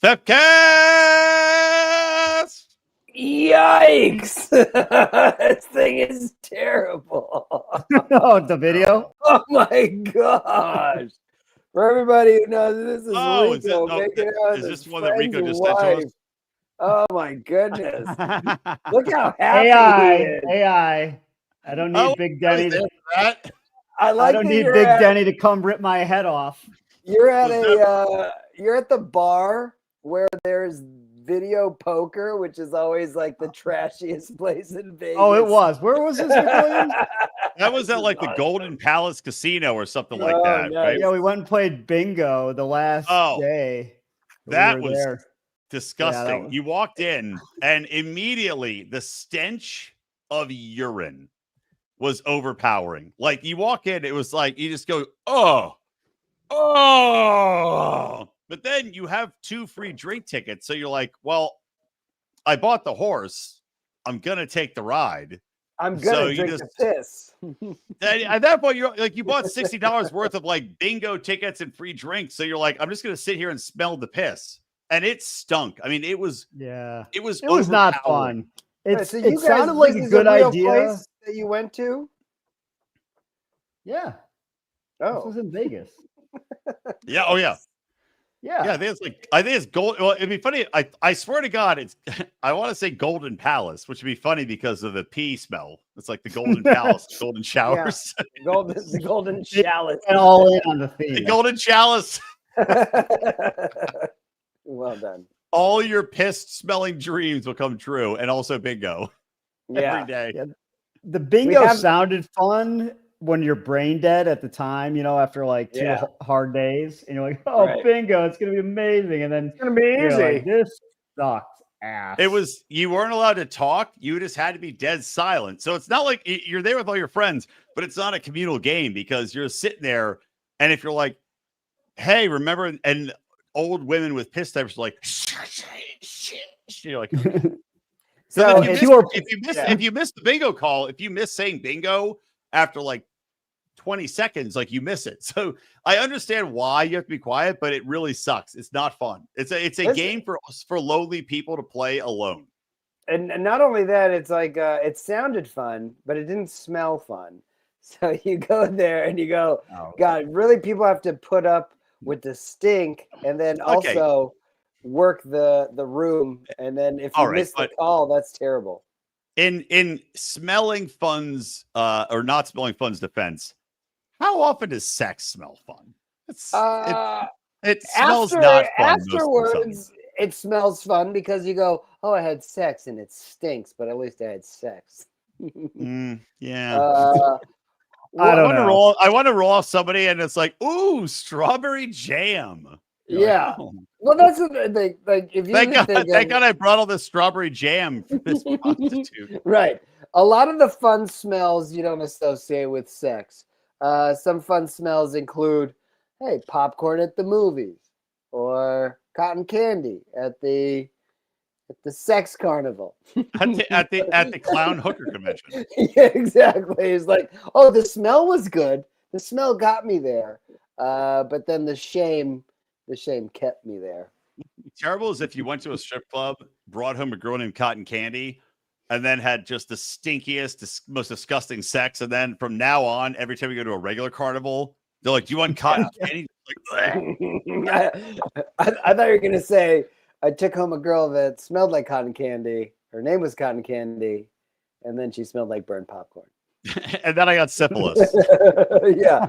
FEPCAST! Yikes! This thing is terrible. Oh, the video? Oh my gosh. For everybody who knows, this is Rico making out is with this his one that Rico friend's just sent to us? wife. Oh my goodness. Look how happy AI, he is. AI. I don't need Big Denny. I don't need Big Denny to come rip my head off. You're at you're at the bar where there's video poker, which is always like the trashiest place in Vegas. Oh, it was. Where was this, Williams? That was at like the Golden Palace Casino or something like that, nice. right? Yeah, we went and played bingo the last day. That was there. Disgusting. Yeah, you walked in and immediately the stench of urine was overpowering. Like you walk in, it was like you just go, oh. But then you have 2 free drink tickets. So you're like, well, I bought the horse. I'm going to take the ride. I'm going to drink the piss. At that point, you're like, you bought $60 worth of like bingo tickets and free drinks. So you're like, I'm just going to sit here and smell the piss. And it stunk. I mean, it was not fun. It sounded like a good idea. Place that you went to? Yeah. Oh. This was in Vegas. Yeah. Oh, yeah. Yeah. Yeah. I think it's gold. Well, it'd be funny. I swear to God, I want to say Golden Palace, which would be funny because of the pee smell. It's like the Golden Palace, golden showers. Yeah. The golden chalice. And all in on the theme. The golden chalice. Well done. All your pissed smelling dreams will come true, and also bingo. Every day. Yeah. The bingo sounded fun when you're brain dead at the time, after like 2 hard days, and you're like, oh, bingo, it's gonna be amazing. And then it's gonna be easy. Like, this sucks ass. You weren't allowed to talk, you just had to be dead silent. So it's not like you're there with all your friends, but it's not a communal game because you're sitting there, and if you're like, hey, remember, and old women with piss types are like, you're like, so if you miss the bingo call, if you miss saying bingo after like 20 seconds, like you miss it. So I understand why you have to be quiet, but it really sucks. It's not fun. It's a game for lonely people to play alone. And not only that, it's like it sounded fun, but it didn't smell fun. So you go there and you go, God, really, people have to put up with the stink and then also work the room. And then if you miss the call, that's terrible. In smelling fun's or not smelling fun's defense, how often does sex smell fun? It smells not fun. Afterwards, it smells fun because you go, oh, I had sex and it stinks, but at least I had sex. Yeah. I want to roll off somebody, and it's like, ooh, strawberry jam. Yeah. Well, that's the thing. Like, if you thank God I brought all this strawberry jam for this prostitute. Right. A lot of the fun smells you don't associate with sex. Some fun smells include, hey, popcorn at the movies, or cotton candy at the sex carnival. at the clown hooker convention. Yeah, exactly. It's like, oh, the smell was good. The smell got me there. But then the shame kept me there. Terrible is if you went to a strip club, brought home a girl named Cotton Candy, and then had just the stinkiest, most disgusting sex. And then from now on, every time you go to a regular carnival, they're like, do you want cotton candy? Like, I thought you were going to say, I took home a girl that smelled like cotton candy. Her name was Cotton Candy. And then she smelled like burnt popcorn. And then I got syphilis. Yeah.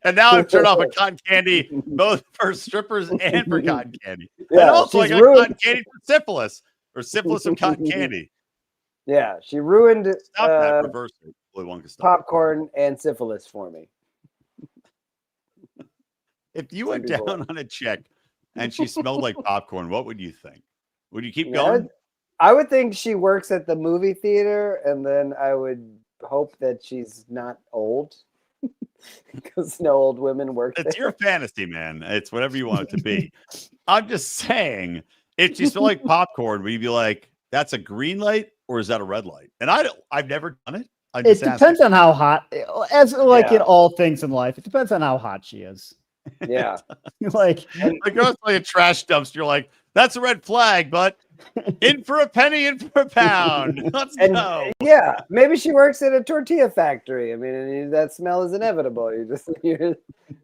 And now I've turned off a cotton candy, both for strippers and for cotton candy. Yeah, and also I got cotton candy for syphilis, or syphilis of cotton candy. Yeah, she ruined reverse popcorn and syphilis for me. If you went down on a chick and she smelled like popcorn, what would you think? Would you keep going? I would think she works at the movie theater, and then I would hope that she's not old. Because no old women work there. It's your fantasy, man. It's whatever you want it to be. I'm just saying, if she smelled like popcorn, would you be like, that's a green light or is that a red light? And I've never done it. It depends on how hot, as like in all things in life, it depends on how hot she is. Yeah. Like a girl's like a trash dumpster. You're like, That's a red flag, but in for a penny, in for a pound. Let's go. Yeah, maybe she works at a tortilla factory. I mean, that smell is inevitable.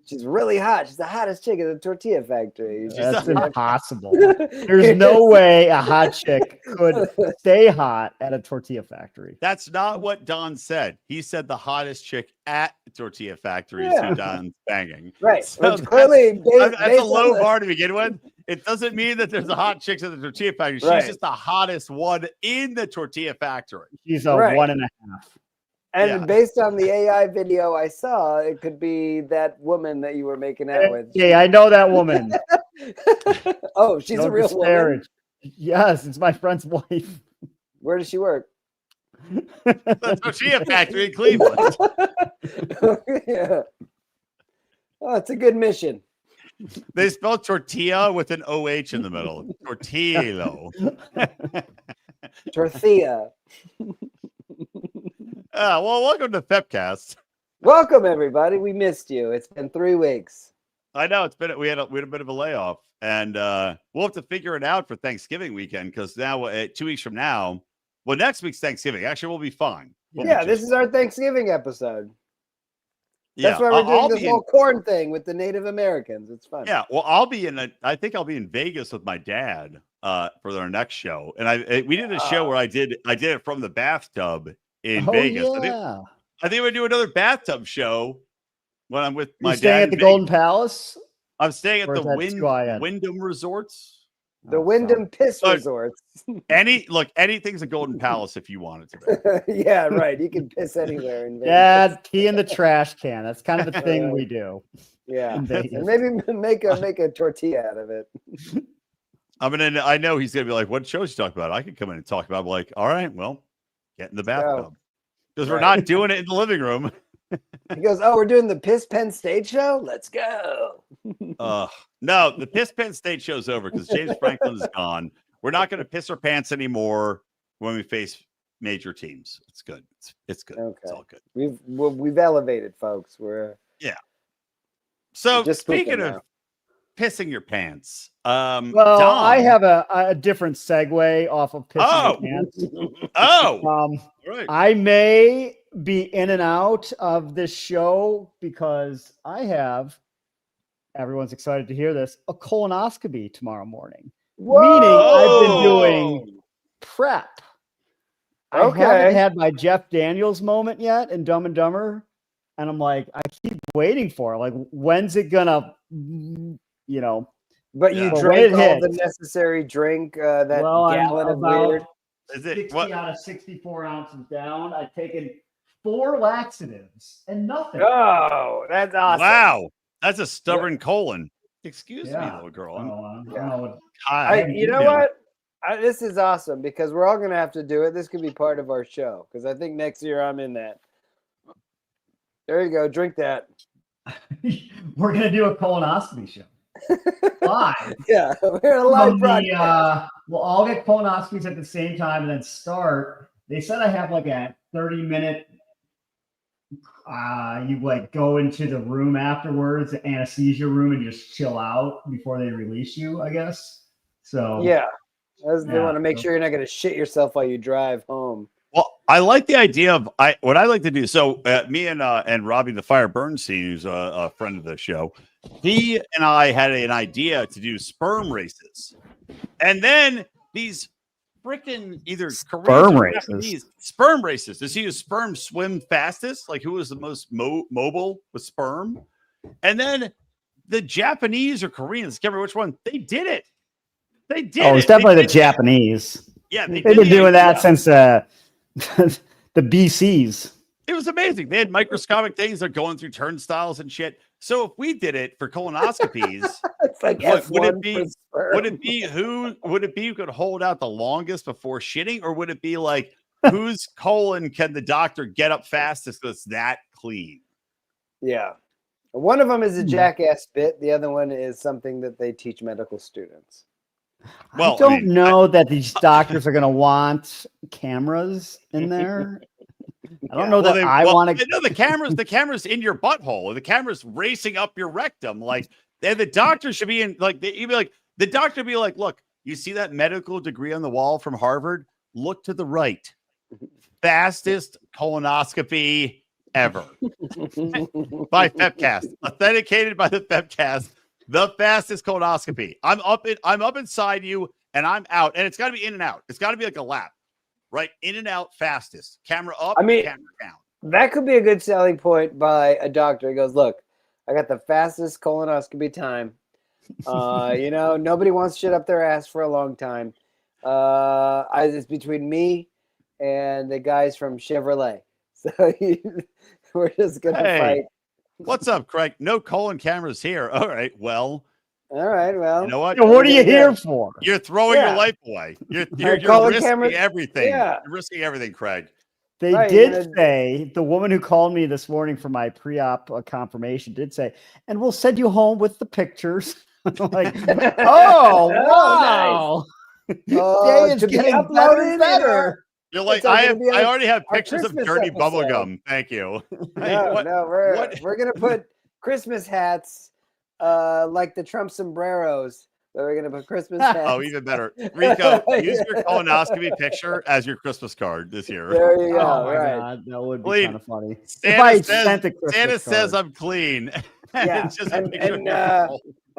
She's really hot. She's the hottest chick at the tortilla factory. That's impossible. There's no way a hot chick could stay hot at a tortilla factory. That's not what Don said. He said the hottest chick at the tortilla factory is who Don's banging. Right. So clearly, that's a low bar to begin with. It doesn't mean that there's a hot chick at the tortilla factory. She's just the hottest one in the tortilla factory. She's a 1.5. And based on the AI video I saw, it could be that woman that you were making out with. Yeah, I know that woman. Oh, she's a real woman. Yes, it's my friend's wife. Where does she work? The tortilla factory in Cleveland. Yeah. Oh, it's a good mission. They spell tortilla with an OH in the middle. Tortillo. Tortilla. Well, welcome to FEPCAST. Welcome, everybody. We missed you. It's been 3 weeks. I know we had a bit of a layoff, and we'll have to figure it out for Thanksgiving weekend because now 2 weeks from now, well, next week's Thanksgiving. Actually, we'll be fine. This is our Thanksgiving episode. That's why we're doing this whole corn thing with the Native Americans. It's fun. Yeah, well, I think I'll be in Vegas with my dad for our next show, and we did a show where I did it from the bathtub in Vegas. Yeah. I think we're doing another bathtub show when I'm with my dad. Staying at the Golden Palace? I'm staying at the Wyndham Resorts. The Wyndham Piss Resorts. Anything's a Golden Palace if you want it to be. Yeah, right. You can piss anywhere in Vegas. Yeah, pee in the trash can. That's kind of the thing we do. Yeah. And maybe make a tortilla out of it. I know he's gonna be like, what shows you talk about? I could come in and talk about it. I'm like, all right, well, get in the bathtub. Because we're not doing it in the living room. He goes, oh, we're doing the Piss Pen stage show? Let's go. No, the Piss Pen stage show's over because James Franklin is gone. We're not going to piss our pants anymore when we face major teams. It's good. It's good. Okay. It's all good. We've elevated, folks. So speaking of pissing your pants, Don, I have a different segue off of pissing your pants. Right. I may be in and out of this show because I have, everyone's excited to hear this, a colonoscopy tomorrow morning. Whoa! Meaning I've been doing prep. Okay. I haven't had my Jeff Daniels moment yet in Dumb and Dumber. And I'm like, I keep waiting for it. Like, when's it gonna, But you drank all the necessary drink, gallon of weird. Is it 60 out of 64 ounces down? I've taken 4 laxatives and nothing. Oh, that's awesome. Wow. That's a stubborn colon. Excuse me, little girl. You know what? This is awesome because we're all going to have to do it. This could be part of our show because I think next year I'm in that. There you go. Drink that. We're going to do a colonoscopy show. Live. Yeah, we're a live broadcast. We'll all get colonoscopies at the same time and then start. They said I have like a 30-minute. You go into the room afterwards, the anesthesia room, and just chill out before they release you, I guess. So they want to make sure you're not going to shit yourself while you drive home. Well, I like the idea of what I like to do. So me and Robbie the Fire Bernstein, who's a friend of the show, he and I had an idea to do sperm races, and then these freaking either sperm races to see whose sperm swim fastest, like who was the most mobile with sperm, and then the Japanese or Koreans, can't remember which one, they did it. It's definitely the Japanese. Yeah, they've been doing that since the BCs. It was amazing. They had microscopic things that are going through turnstiles and shit. So if we did it for colonoscopies, it's like would it be who could hold out the longest before shitting, or would it be like whose colon can the doctor get up fastest that's that clean? Yeah. One of them is a jackass bit. The other one is something that they teach medical students. Well, I don't know that these doctors are going to want cameras in there. I don't know that I want to. No, the camera's in your butthole. The camera's racing up your rectum. Like, the doctor should be in. Like, the doctor be like, look, You see that medical degree on the wall from Harvard? Look to the right. Fastest colonoscopy ever. By FEPCAST. Authenticated by the FEPCAST. The fastest colonoscopy. I'm up inside you and I'm out. And it's got to be in and out. It's got to be like a lap. Right? In and out fastest. Camera up, camera down. That could be a good selling point by a doctor. He goes, look, I got the fastest colonoscopy time. Nobody wants shit up their ass for a long time. It's between me and the guys from Chevrolet. So we're just going to fight. What's up, Craig? No colon cameras here. All right. Well, you know what? What are you here for? You're throwing your life away. You're risking everything. Yeah. You're risking everything, Craig. They did say, the woman who called me this morning for my pre-op confirmation did say, and we'll send you home with the pictures. I'm like, oh, wow. Day is getting better and better. You're like, I already have pictures of dirty bubblegum. Thank you. We're going to put Christmas hats like the Trump sombreros. We're going to put Christmas hats. Oh, even better. Rico, use your colonoscopy picture as your Christmas card this year. There you go. Oh, my God. That would be kind of funny. Santa says I'm clean. Yeah. It's just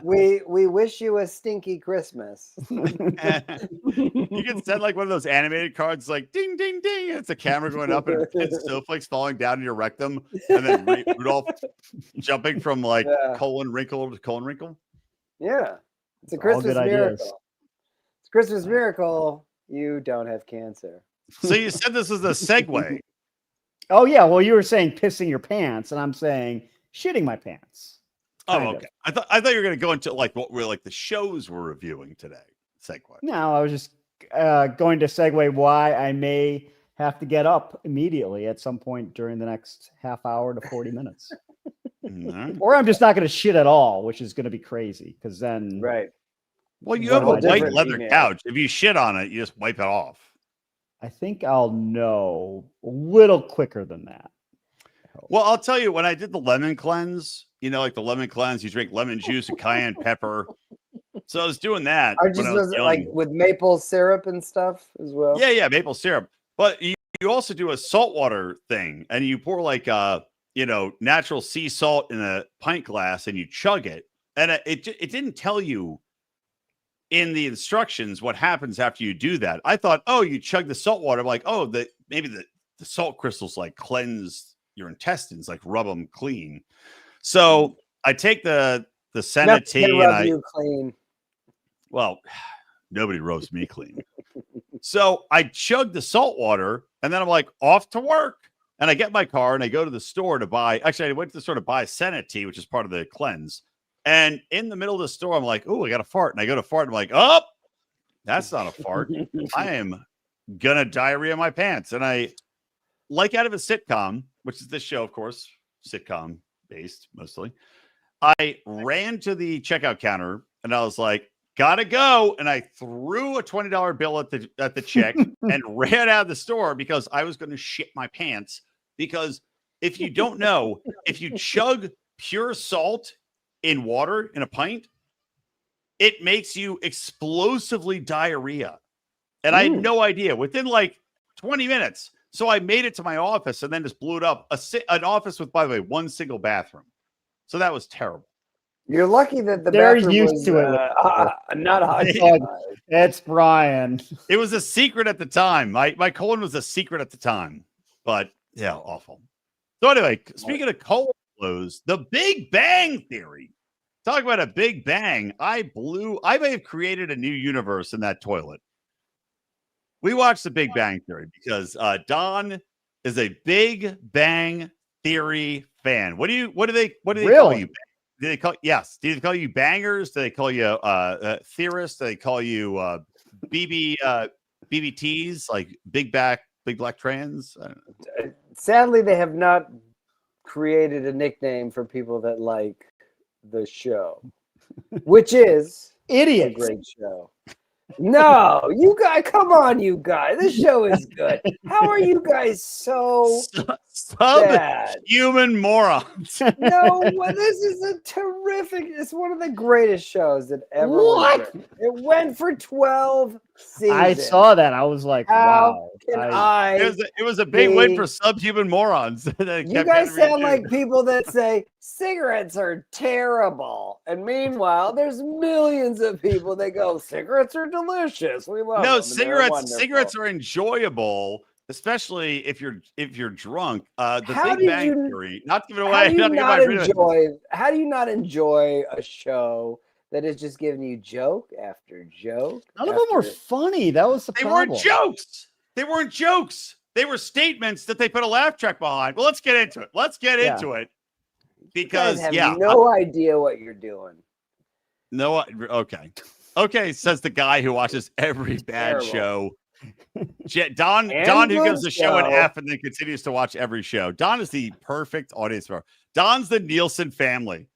we wish you a stinky Christmas. You can send like one of those animated cards like ding, ding, ding. It's a camera going up and snowflakes falling down in your rectum. And then Rudolph jumping from like colon wrinkle to colon wrinkle. Yeah. It's a Christmas miracle. It's a Christmas miracle. You don't have cancer. So you said this was a segue. Oh, yeah. Well, you were saying pissing your pants, and I'm saying shitting my pants. Oh, okay. I thought you were going to go into like what we're like the shows we're reviewing today. Segue. No, I was just going to segue why I may have to get up immediately at some point during the next half hour to 40 minutes. Or I'm just not going to shit at all, which is going to be crazy because then. Right. Well, you have a white leather couch. If you shit on it, you just wipe it off. I think I'll know a little quicker than that. Well, I'll tell you, when I did the lemon cleanse, like the lemon cleanse, you drink lemon juice and cayenne pepper. So I was doing that. Like with maple syrup and stuff as well. Yeah, maple syrup. But you also do a saltwater thing, and you pour like natural sea salt in a pint glass, and you chug it. And it didn't tell you in the instructions what happens after you do that. I thought, you chug the salt water. I'm like, maybe the salt crystals like cleanse your intestines, like rub them clean. So I take the Sanity and I you clean. Well, nobody rubs me clean. So I chug the salt water and then I'm like off to work. And I get my car and I go to the store to buy. Actually, I went to the store to buy Sanity, which is part of the cleanse. And in the middle of the store, I'm like, I got a fart. And I go to fart. And I'm like, that's not a fart. I am going to diarrhea my pants. And I, like out of a sitcom, which is this show, of course, sitcom based mostly. I ran to the checkout counter and I was like, gotta go. And I threw a $20 bill at the chick and ran out of the store because I was going to shit my pants. Because if you don't know, if you chug pure salt in water in a pint, it makes you explosively diarrhea. And I had no idea within like 20 minutes. So I made it to my office and then just blew it up. An office with, by the way, one single bathroom. So that was terrible. You're lucky that they're bathroom used was, to it. Not hot. It's Brian. It was a secret at the time. My colon was a secret at the time. But yeah, awful. So anyway, speaking of colon flows, the Big Bang Theory. Talk about a Big Bang. I may have created a new universe in that toilet. We watched the Big Bang Theory because Don is a Big Bang Theory fan. What do they call you? Do they call you bangers? Do they call you theorists? Do they call you BBTs, like big black trans? Sadly, they have not created a nickname for people that like the show, which is idiots. A great show. No, you guys, come on, you guys. This show is good. How are you guys so Subhuman morons. No, this is a terrific. It's one of the greatest shows that ever was written. It went for 12 seasons. I saw that. I was like, wow. It was a big win for subhuman morons. You guys sound like people that say cigarettes are terrible. And meanwhile, there's millions of people that go, cigarettes are delicious. We love them. Cigarettes are enjoyable. Especially if you're drunk. The Big Bang Theory. Not to give it away. How do you not enjoy a show that is just giving you joke after joke? None of them were funny. That was the problem. They weren't jokes. They weren't jokes. They were statements that they put a laugh track behind. Well, let's get into it. Because you guys have no idea what you're doing. No. Okay. Says the guy who watches every bad show. Don who gives the show an F and then continues to watch every show. Don is the perfect audience member. Don's the Nielsen family.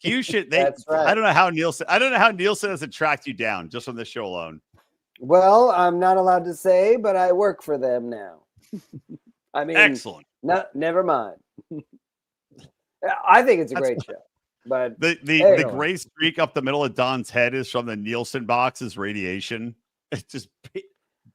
You should. That's right. I don't know how Nielsen has tracked you down just from this show alone. Well, I'm not allowed to say, but I work for them now. I mean, excellent. No, never mind. I think it's a great show. But the gray streak up the middle of Don's head is from the Nielsen box's radiation. It's just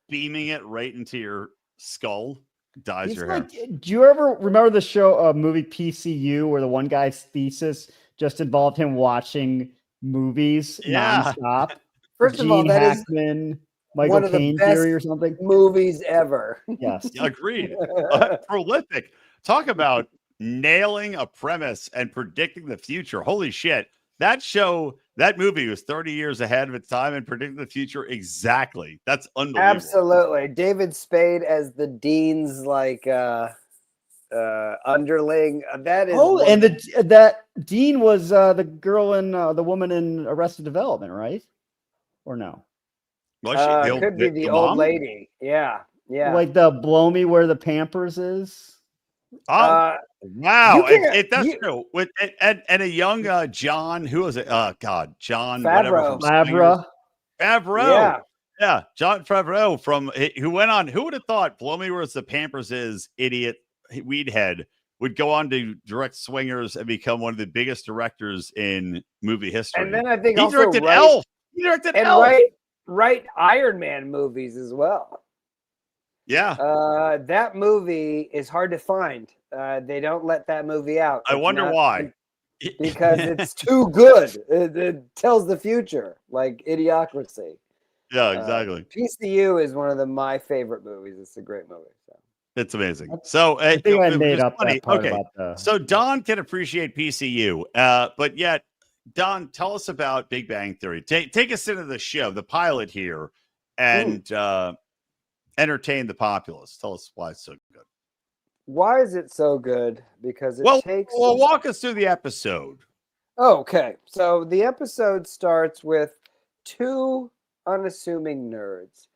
beaming it right into your skull, dyes your hair. Do you ever remember the show, movie PCU, where the one guy's thesis just involved him watching movies nonstop? First of all, that Hackman, is Michael one of Caine the best theory or something. Movies ever. Yes, agreed. Prolific. Talk about nailing a premise and predicting the future. Holy shit! That movie was 30 years ahead of its time and predicting the future exactly. That's unbelievable. Absolutely. David Spade as the dean's underling. That is and that dean was the girl in the woman in Arrested Development, right? Or no? Well, could be the old lady. Yeah. Like the blow me where the Pampers is. Wow, that's true. And a young John, who was it? John Favreau. Favreau. Yeah, John Favreau who went on. Who would have thought "Blow Me Where the Pampers Is" idiot weedhead would go on to direct Swingers and become one of the biggest directors in movie history. And then I think he directed Elf. He directed Elf. Right Iron Man movies as well. Yeah. That movie is hard to find. They don't let that movie out. I wonder why. Because it's too good. It tells the future, like Idiocracy. Yeah, exactly. PCU is one of my favorite movies. It's a great movie. So. It's amazing. So I think I made up that part about the... So Don can appreciate PCU, but yet, Don, tell us about Big Bang Theory. Take us into the show, the pilot here, and entertain the populace. Tell us why it's so good. Why is it so good? Because it takes... Well, walk us through the episode. Okay. So the episode starts with two unassuming nerds.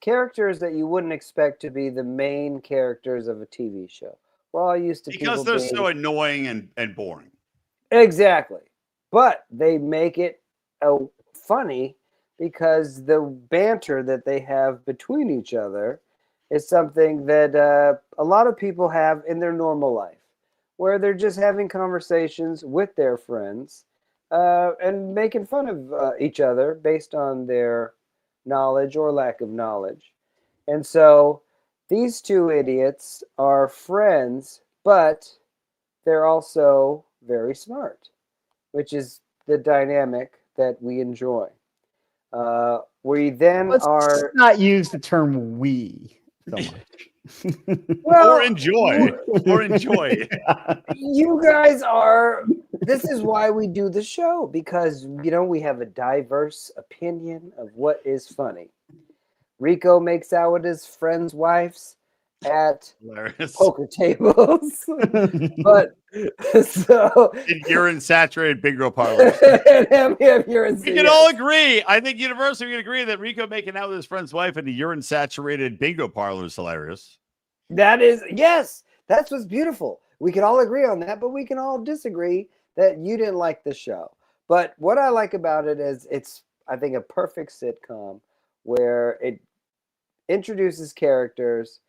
Characters that you wouldn't expect to be the main characters of a TV show. We're all used to because they're so annoying and boring. Exactly. But they make it funny because the banter that they have between each other is something that a lot of people have in their normal life, where they're just having conversations with their friends and making fun of each other based on their knowledge or lack of knowledge. And so these two idiots are friends, but they're also very smart, which is the dynamic that we enjoy. We then Let's not use the term "we" so much. Or enjoy. You guys are. This is why we do the show, because we have a diverse opinion of what is funny. Rico makes out with his friends' wives at poker tables, but so in urine-saturated bingo parlors. We can all agree. I think universally we can agree that Rico making out with his friend's wife in the urine-saturated bingo parlor is hilarious. That is, yes, that's what's beautiful. We can all agree on that, but we can all disagree that you didn't like the show. But what I like about it is it's, I think, a perfect sitcom where it introduces characters.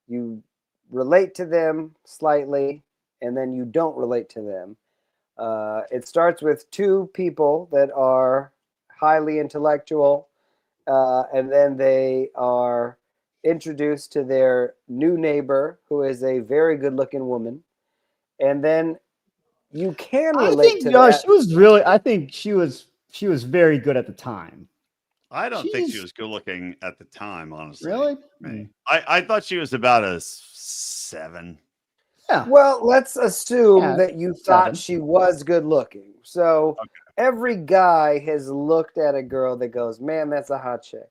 You relate to them slightly, and then you don't relate to them. It starts with two people that are highly intellectual, and then they are introduced to their new neighbor, who is a very good-looking woman, and then you can relate to that. She was really. I think she was very good at the time. I don't think she was good looking at the time, honestly. Really? I thought she was about a 7. Yeah. Well, let's assume that you thought she was good looking. So every guy has looked at a girl that goes, "Man, that's a hot chick."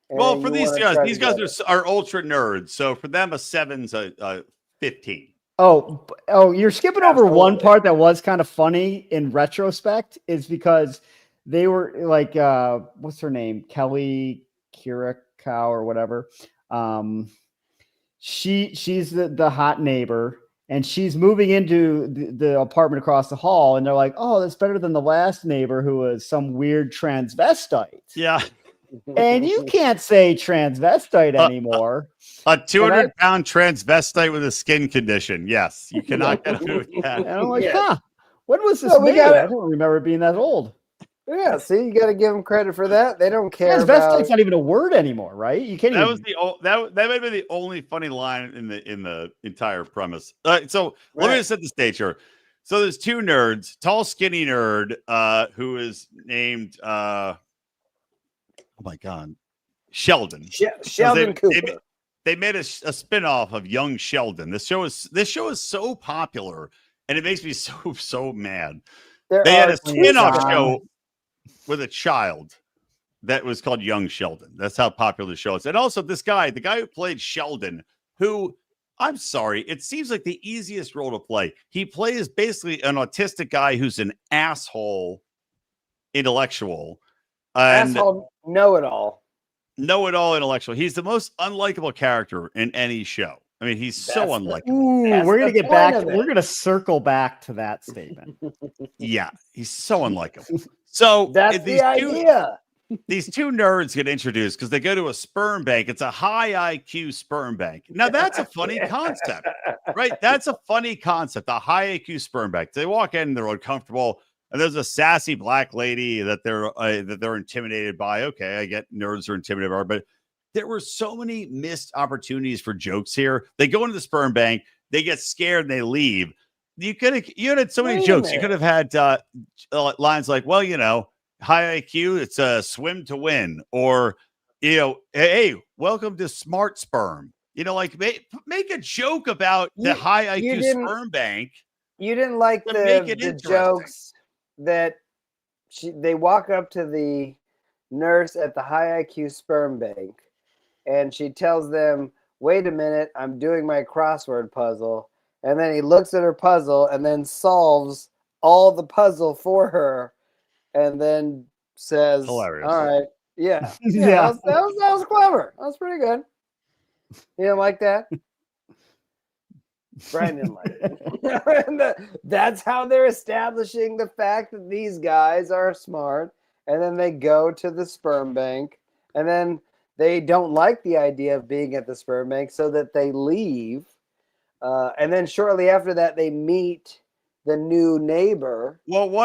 And well, for these guys are ultra nerds. So for them, a 7's a 15. Oh, you're skipping over one part that was kind of funny in retrospect, is because they were like, what's her name? Kelly Kirikow or whatever. She's the hot neighbor, and she's moving into the apartment across the hall, and they're like, "Oh, that's better than the last neighbor who was some weird transvestite." Yeah. And you can't say transvestite anymore. A 200-pound transvestite with a skin condition. Yes, you cannot get away with that. And I'm like, when was this made? I don't remember it being that old. Yeah, see, you got to give them credit for that. They don't care. Transvestite's not even a word anymore, right? You can't. That might have been the only funny line in the entire premise. So let me just set the stage here. So there's two nerds, tall, skinny nerd, who is named oh my god, Sheldon. Sheldon Cooper. They made a spin-off of Young Sheldon. This show is so popular, and it makes me so mad. They had a spin-off show with a child that was called Young Sheldon. That's how popular the show is. And also this guy, the guy who played Sheldon, who, I'm sorry, it seems like the easiest role to play. He plays basically an autistic guy who's an asshole intellectual. Asshole know-it-all intellectual. He's the most unlikable character in any show. I mean, he's so unlikable. We're gonna get back. We're gonna circle back to that statement. Yeah, he's so unlikable. So that's the idea. These two nerds get introduced because they go to a sperm bank. It's a high IQ sperm bank. Now that's a funny concept, right? That's a funny concept. A high IQ sperm bank. They walk in, they're uncomfortable. And there's a sassy black lady that they're intimidated by. Okay, I get nerds are intimidated by her, but there were so many missed opportunities for jokes here. They go into the sperm bank, they get scared, and they leave. You had so many jokes. You could have had lines like, "Well, high IQ, it's a swim to win," or hey, welcome to Smart Sperm. Like make a joke about the high IQ sperm bank. You didn't like the jokes that they walk up to the nurse at the high IQ sperm bank, and she tells them, "Wait a minute, I'm doing my crossword puzzle." And then he looks at her puzzle and then solves all the puzzle for her, and then says, "Hilarious. All right, yeah. That was clever. That was pretty good." You didn't like that? Brian didn't like it. That's how they're establishing the fact that these guys are smart. And then they go to the sperm bank, and then they don't like the idea of being at the sperm bank, so that they leave. And then shortly after that, they meet the new neighbor. Well,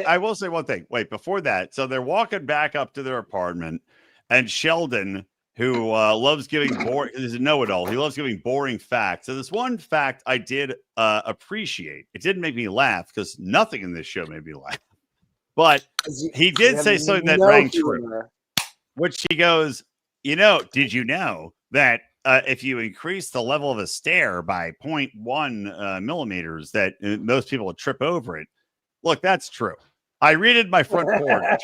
I will say one thing. Wait, before that, so they're walking back up to their apartment, and Sheldon, who loves giving is a know-it-all. He loves giving boring facts. So this one fact I did appreciate. It didn't make me laugh because nothing in this show made me laugh. But he did say something that rang true, which he goes, did you know that if you increase the level of a stair by 0.1 millimeters, that most people will trip over it? Look, that's true. I redid my front porch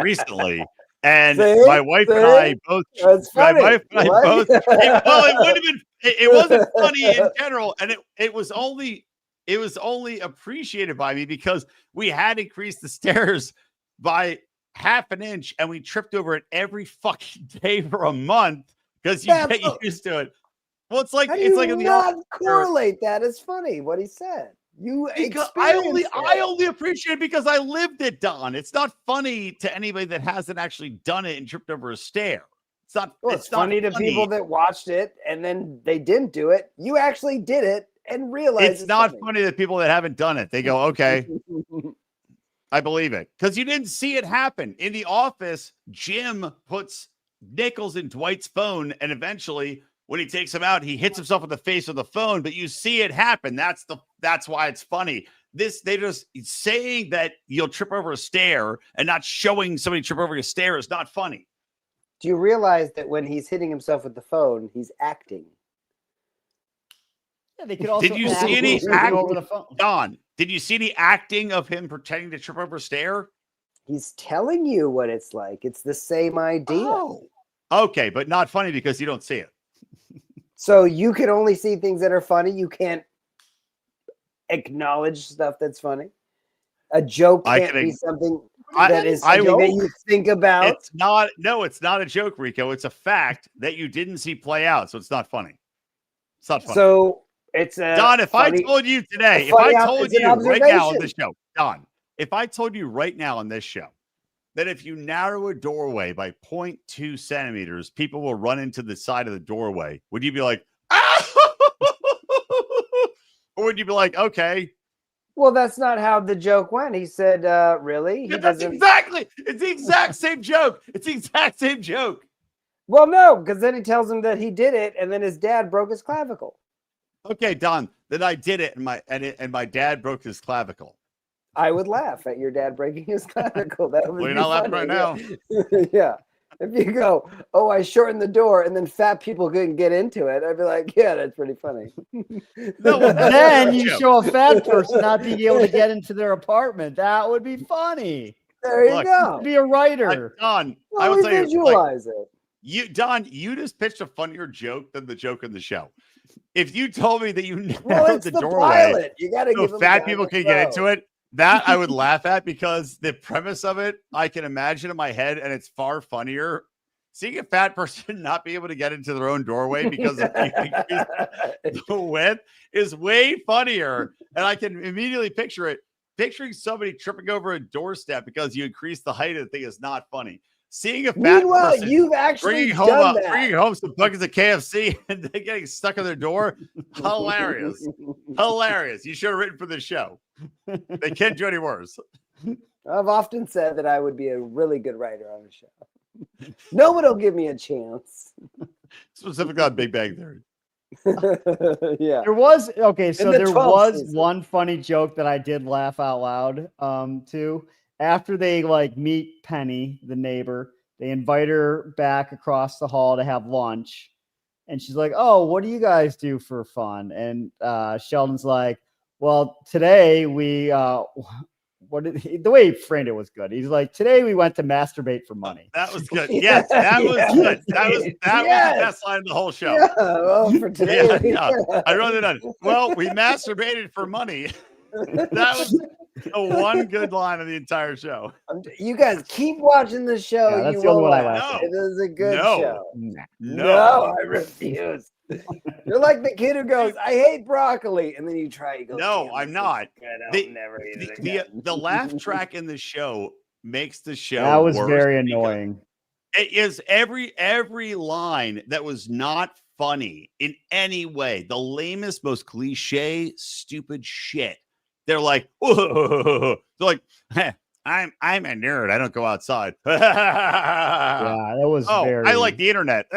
recently. And my wife and I both. That's funny. My wife and I both. It would have been. It wasn't funny in general, and it was only appreciated by me because we had increased the stairs by half an inch, and we tripped over it every fucking day for a month because you get used to it. Well, it's like in the not correlate that as funny. What he said. I only appreciate it because I lived it, Don. It's not funny to anybody that hasn't actually done it and tripped over a stair. It's not. Well, it's funny to people that watched it and then they didn't do it. You actually did it and realized it's not funny to people that haven't done it. They go, okay, I believe it. Because you didn't see it happen. In The Office, Jim puts nickels in Dwight's phone, and eventually, when he takes him out, he hits himself in the face with the phone, but you see it happen. That's why it's funny. They just saying that you'll trip over a stair and not showing somebody trip over a stair is not funny. Do you realize that when he's hitting himself with the phone, he's acting? Yeah, they could also did you see any acting over the phone? Don, did you see any acting of him pretending to trip over a stair? He's telling you what it's like. It's the same idea. Oh, okay, but not funny because you don't see it. So you can only see things that are funny. You can't acknowledge stuff that's funny. A joke can't be something that you think about. It's not a joke, Rico. It's a fact that you didn't see play out, so it's not funny. It's not funny. So it's a Don, if I told you today, if I told you right now on this show, Don, if I told you right now on this show that if you narrow a doorway by 0.2 centimeters, people will run into the side of the doorway, would you be like, ah? Or would you be like, okay? Well, that's not how the joke went. He said, really? Exactly. It's the exact same joke. It's the exact same joke. Well, no, because then he tells him that he did it, and then his dad broke his clavicle. Okay, Don, then I did it, and my dad broke his clavicle. I would laugh at your dad breaking his clavicle. That would you're not laughing right now. Yeah. If you go, oh, I shortened the door, and then fat people couldn't get into it, I'd be like, yeah, that's pretty funny. No, then you show a fat person not being able to get into their apartment. That would be funny. There you go. Be a writer. Don, I would say visualize it. Don, you just pitched a funnier joke than the joke in the show. If you told me that you narrowed the doorway, pilot. You got to give fat people can get into it. That I would laugh at because the premise of it, I can imagine in my head, and it's far funnier. Seeing a fat person not be able to get into their own doorway because of the width is way funnier. And I can immediately picture it. Picturing somebody tripping over a doorstep because you increase the height of the thing is not funny. Seeing a fat person you've actually bringing home some buckets of KFC and they getting stuck on their door, hilarious. Hilarious. You should have written for this show. They can't do any worse. I've often said that I would be a really good writer on the show. No one will give me a chance. Specifically on Big Bang Theory. Yeah. There was one funny joke that I did laugh out loud to. After they meet Penny, the neighbor, they invite her back across the hall to have lunch. And she's like, oh, what do you guys do for fun? And Sheldon's like, well, today we, the way he framed it was good. He's like, today we went to masturbate for money. That was good. Yes, that was good. That was the best line of the whole show. Yeah, well, for today. I wrote it down. Well, we masturbated for money. That was the one good line of the entire show. You guys keep watching the show. Yeah, that's the only one I laughed at. It is a good show. No, I refuse. You're like the kid who goes, I hate broccoli. And then you try. You go, no, I'm not. Never eat it again. The laugh track in the show makes the show that was very annoying. It is every line that was not funny in any way. The lamest, most cliche, stupid shit. They're like, they're like, hey, I'm a nerd. I don't go outside. Yeah, that was I like the internet.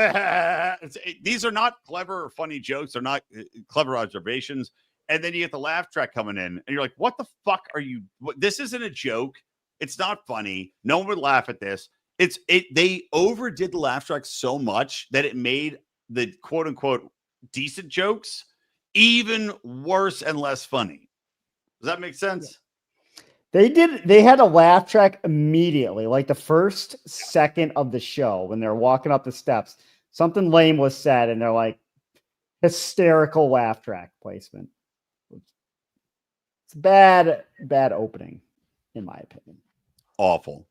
These are not clever or funny jokes. They're not clever observations. And then you get the laugh track coming in, and you're like, what the fuck are you? This isn't a joke. It's not funny. No one would laugh at this. They overdid the laugh track so much that it made the quote unquote decent jokes even worse and less funny. Does that make sense? They had a laugh track immediately, like the first second of the show when they're walking up the steps. Something lame was said, and they're like, hysterical laugh track placement. It's bad opening, in my opinion. Awful.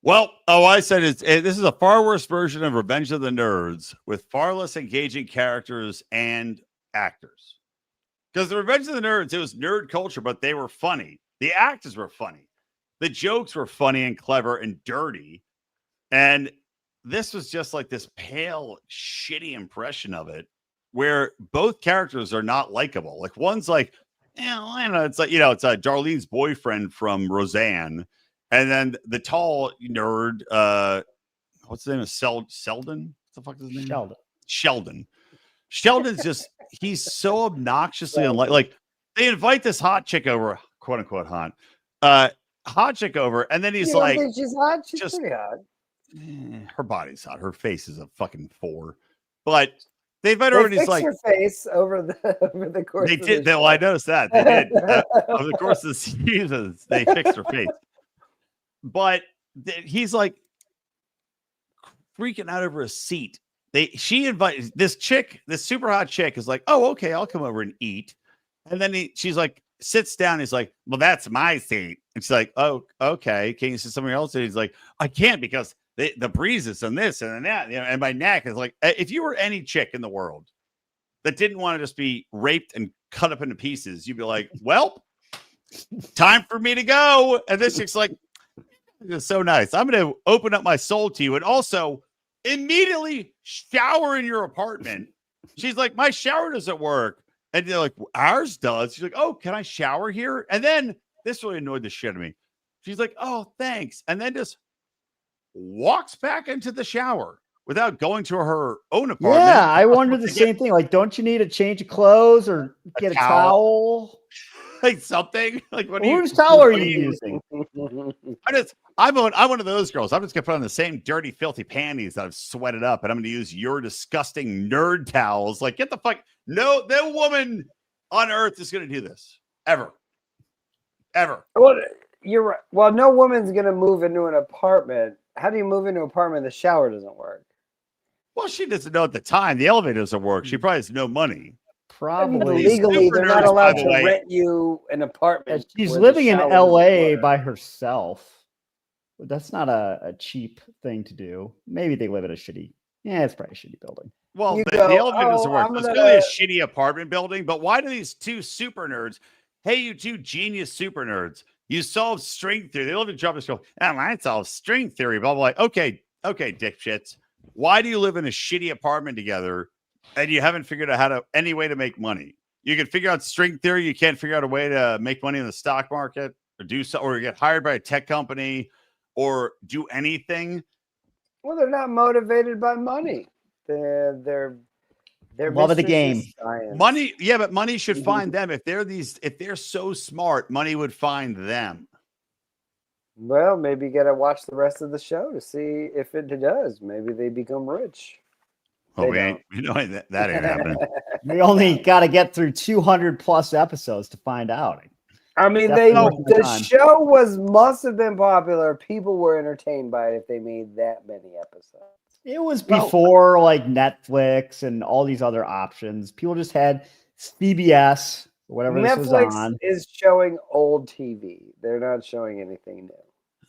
Well, I said this is a far worse version of Revenge of the Nerds with far less engaging characters and actors. Because the Revenge of the Nerds, it was nerd culture, but they were funny. The actors were funny. The jokes were funny and clever and dirty. And this was just like this pale, shitty impression of it, where both characters are not likable. Like one's like, I don't know, it's like it's Darlene's boyfriend from Roseanne, and then the tall nerd, what's his name? Is Sheldon? What the fuck is his name? Sheldon. Sheldon's just he's so obnoxiously like they invite this hot chick over, quote unquote hot chick over, and then he's like, think she's hot? She's pretty hot. Her body's hot. Her face is a fucking 4. But they invite her over and he's like her face over the course. They did. Well, I noticed that. They did. Over the course of the seasons, they fixed her face. But he's like freaking out over a seat. She invites this chick, this super hot chick is like, oh, okay, I'll come over and eat. And then she's like, sits down. He's like, well, that's my seat. And she's like, oh, okay. Can you sit somewhere else? And he's like, I can't because the breezes and this and that, and my neck is like, if you were any chick in the world that didn't want to just be raped and cut up into pieces, you'd be like, well, time for me to go. And this chick's like, it's so nice. I'm going to open up my soul to you and also immediately shower in your apartment. She's like, my shower doesn't work. And they're like, ours does. She's like, oh, can I shower here? And then this really annoyed the shit out of me. She's like, oh, thanks. And then just walks back into the shower without going to her own apartment. Yeah, I wondered the same thing. Like, don't you need a change of clothes or get a towel? Like something? Like whose towel are you using? I'm one of those girls. I'm just gonna put on the same dirty, filthy panties that I've sweated up, and I'm gonna use your disgusting nerd towels. Like, get the fuck. No woman on earth is gonna do this. Ever. Well, you're right. Well, no woman's gonna move into an apartment. How do you move into an apartment? The shower doesn't work. Well, she doesn't know at the time. The elevator doesn't work. She probably has no money. Probably. Legally, they're not allowed to rent you an apartment. She's living in LA by herself. That's not a cheap thing to do. Maybe they live in a shitty. Yeah, it's probably a shitty building. Well, the elevator doesn't work. It's really a shitty apartment building. But why do these two super nerds? Hey, you two genius super nerds. You solve string theory. They live in Trump school. I solve string theory. Blah, blah, blah. Okay, dipshits. Why do you live in a shitty apartment together and you haven't figured out any way to make money? You can figure out string theory. You can't figure out a way to make money in the stock market or do so, or get hired by a tech company or do anything. Well, they're not motivated by money. They're love of the game. Money, yeah, but money should find them. If they're so smart, money would find them. Well, maybe you got to watch the rest of the show to see if it does. Maybe they become rich. Oh, that ain't happening. We only got to get through 200 plus episodes to find out. I mean, the show must have been popular. People were entertained by it if they made that many episodes. It was before like Netflix and all these other options. People just had CBS, whatever this was on. Netflix is showing old TV. They're not showing anything new.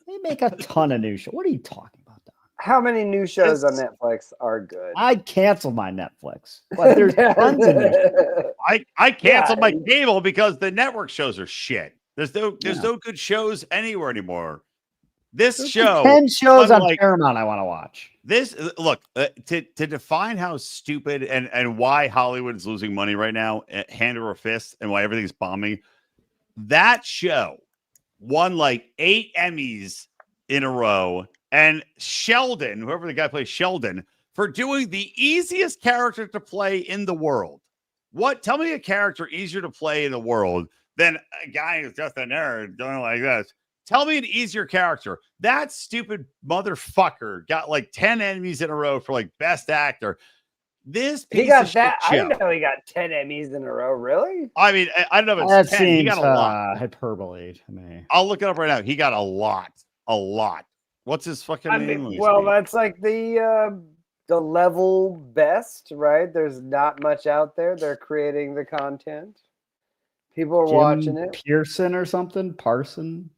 They make a ton of new shows. What are you talking about, Don? How many new shows on Netflix are good? I'd cancel my Netflix, but there's tons of new shows. I canceled my cable because the network shows are shit. There's no good shows anywhere anymore. There's show 10 shows on Paramount I want to watch. This look to define how stupid and why Hollywood is losing money right now, hand over fist, and why everything's bombing. That show won like 8 Emmys in a row, and Sheldon, whoever the guy plays Sheldon, for doing the easiest character to play in the world. Tell me a character easier to play in the world than a guy who's just a nerd doing like this. Tell me an easier character. That stupid motherfucker got like 10 Emmys in a row for like best actor. He got that. I didn't know he got 10 Emmys in a row. Really? I mean, I don't know if it's that 10. Seems, he got a lot. Hyperbole to me. I'll look it up right now. He got a lot. What's his fucking name? Well, that's like the level best, right? There's not much out there. They're creating the content. People are watching it. Pearson or something? Parson?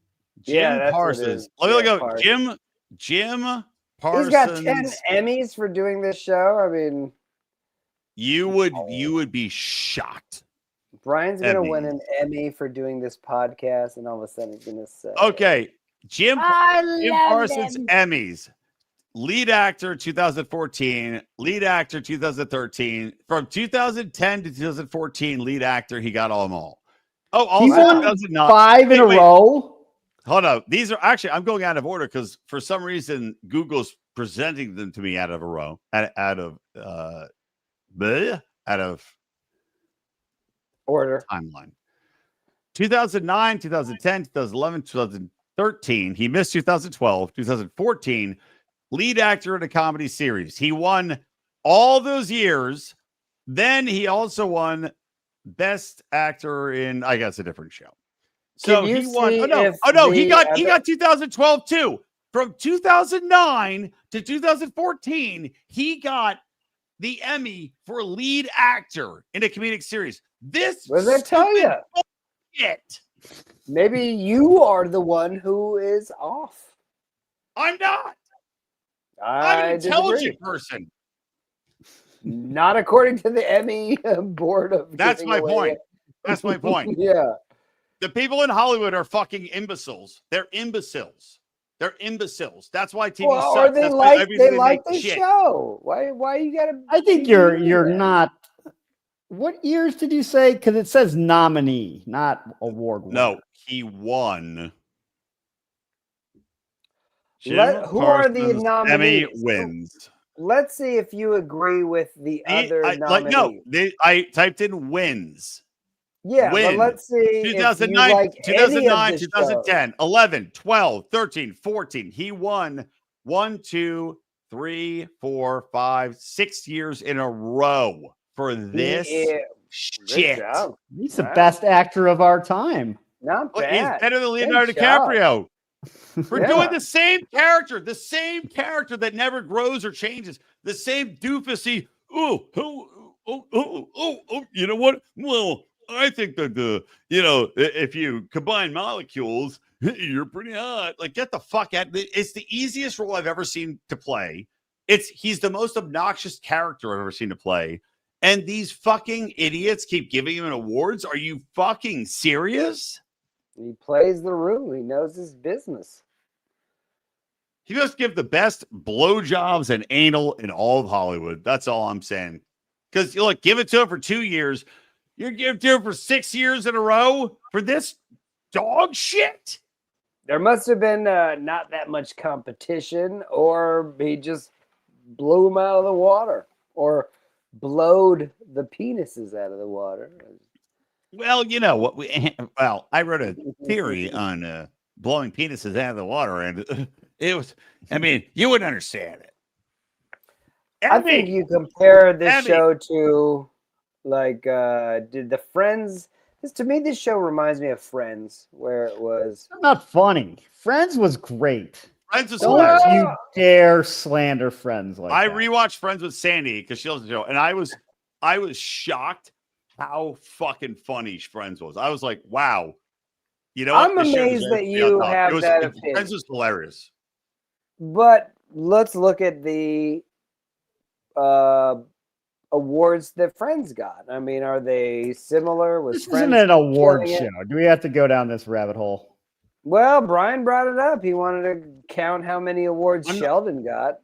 Jim Parsons. Let me look up. Jim Parsons. He's got 10 Emmys for doing this show. I mean, you would be shocked. Brian's gonna win an Emmy for doing this podcast, and all of a sudden he's gonna say, "Okay, Jim Parsons Emmys. lead actor 2014, lead actor 2013. From 2010 to 2014, lead actor, he got them all. Oh, also He won 2009. 5 in a row. Hold on. These are actually, I'm going out of order because for some reason Google's presenting them to me out of a row, out of order timeline. 2009, 2010, 2011, 2013. He missed 2012, 2014. Lead actor in a comedy series. He won all those years. Then he also won best actor in, I guess, a different show. So he won. He got 2012 too. From 2009 to 2014, he got the Emmy for lead actor in a comedic series. This what did I tell you? Shit. Maybe you are the one who is off. I'm not. I'm an intelligent person. Not according to the Emmy board of. That's my point. That's my point. Yeah. The people in Hollywood are fucking imbeciles. They're imbeciles. They're imbeciles. That's why TV sucks. Or they That's like the shit. show. Why you gotta? I think you're not. What years did you say? Because it says nominee, not award winner. No, he won. Who are the nominees? Emmy wins. Let's see if you agree with the other nominees. I typed in wins. Yeah, but let's see. 2009, if you like 2009, 2010, 11, 12, 13, 14. He won 1, 2, 3, 4, 5, 6 years in a row for this shit. He's the best actor of our time. Not bad. He's better than Leonardo DiCaprio. For doing the same character that never grows or changes, the same doofusy. You know what? Well, I think that if you combine molecules, you're pretty hot. Like, get the fuck out. It's the easiest role I've ever seen to play. He's the most obnoxious character I've ever seen to play. And these fucking idiots keep giving him awards. Are you fucking serious? He plays the room. He knows his business. He must give the best blowjobs and anal in all of Hollywood. That's all I'm saying. Because look, give it to him for 2 years. You're giving it to him for 6 years in a row for this dog shit. There must have been not that much competition, or he just blew him out of the water, or blowed the penises out of the water. Well, you know what? I wrote a theory on blowing penises out of the water, and it was. I mean, you wouldn't understand it. I think you compare this show to, like, did the Friends? To me, this show reminds me of Friends, where it was not funny. Friends was great. Friends was hilarious. You dare slander Friends like I that. rewatched Friends with Sandy because she loves the show, and I was shocked how fucking funny Friends was. I was like, wow. You know, I'm amazed that you have that opinion. Friends was hilarious. But let's look at the awards that Friends got. I mean, are they similar? This isn't an award show. Do we have to go down this rabbit hole? Well, Brian brought it up. He wanted to count how many awards Sheldon got.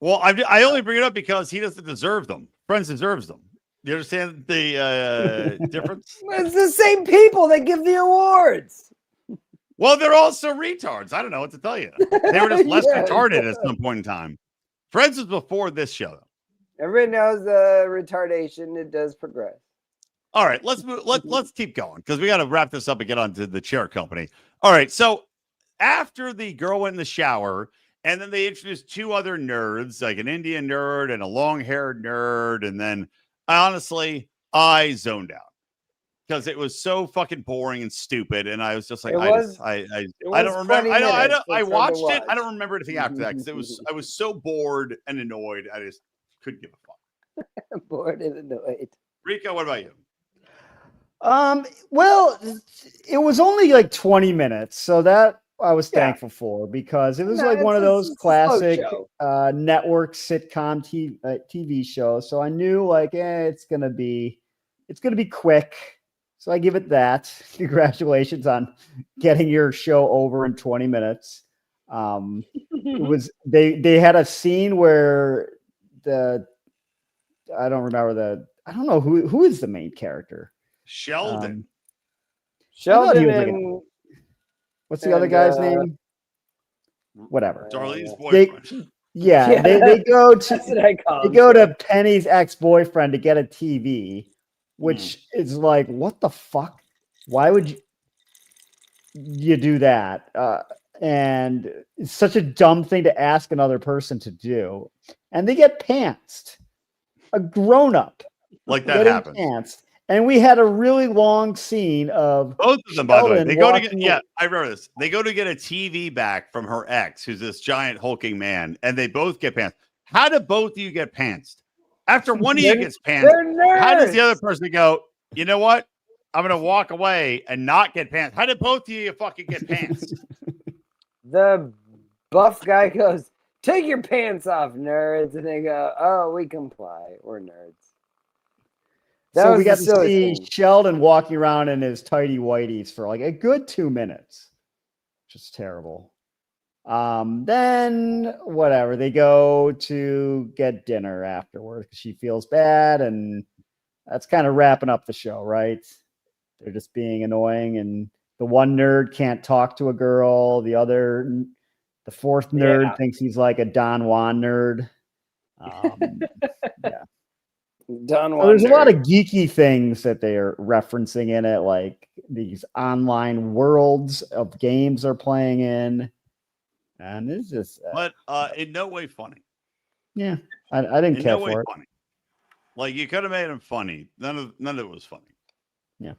Well, I only bring it up because he doesn't deserve them. Friends deserves them. You understand the difference? It's the same people that give the awards. Well, they're also retards. I don't know what to tell you. They were just less retarded at some point in time. Friends was before this show, though. Everybody knows the retardation. It does progress. All right, let's move. Let's keep going because we got to wrap this up and get on to the chair company. All right, so after the girl went in the shower, and then they introduced 2 other nerds, like an Indian nerd and a long-haired nerd, and then honestly, I zoned out because it was so fucking boring and stupid, and I was just like, I don't remember. I watched it. I don't remember anything after that because I was so bored and annoyed. I just couldn't give a fuck. Bored and annoyed. Rico, what about you? Well, it was only like 20 minutes, so that I was thankful for because it was like one of those classic network sitcom TV shows. So I knew like, it's gonna be quick. So I give it that. Congratulations on getting your show over in 20 minutes. It was they had a scene where I don't know who is the main character. Sheldon. Sheldon like and what's the other guy's name? Whatever. Darlene's boyfriend. They go to that's what I call they him, go so. to Penny's ex-boyfriend to get a TV, which is like, what the fuck? Why would you do that? And it's such a dumb thing to ask another person to do. And they get pantsed. A grown-up. Like that happens. Pantsed. And we had a really long scene of both of them, by the way. Sheldon They go to walking get, I remember this. They go to get a TV back from her ex, who's this giant hulking man, and they both get pantsed. How do both of you get pantsed? After one of you gets pantsed, how does the other person go, you know what? I'm going to walk away and not get pantsed. How did both of you fucking get pantsed? The buff guy goes, take your pants off, nerds. And they go, oh, we comply. We're nerds. So we got to see Sheldon walking around in his tighty whities for like a good 2 minutes. Just terrible. Then whatever, they go to get dinner afterwards because she feels bad, and that's kind of wrapping up the show, right? They're just being annoying, and the one nerd can't talk to a girl. The fourth nerd thinks he's like a Don Juan nerd. Yeah. There's a lot of geeky things that they are referencing in it, like these online worlds of games they're playing in, and it's just but in no way funny. Yeah, I didn't care for it. Funny. Like, you could have made him funny. None of it was funny. Yeah,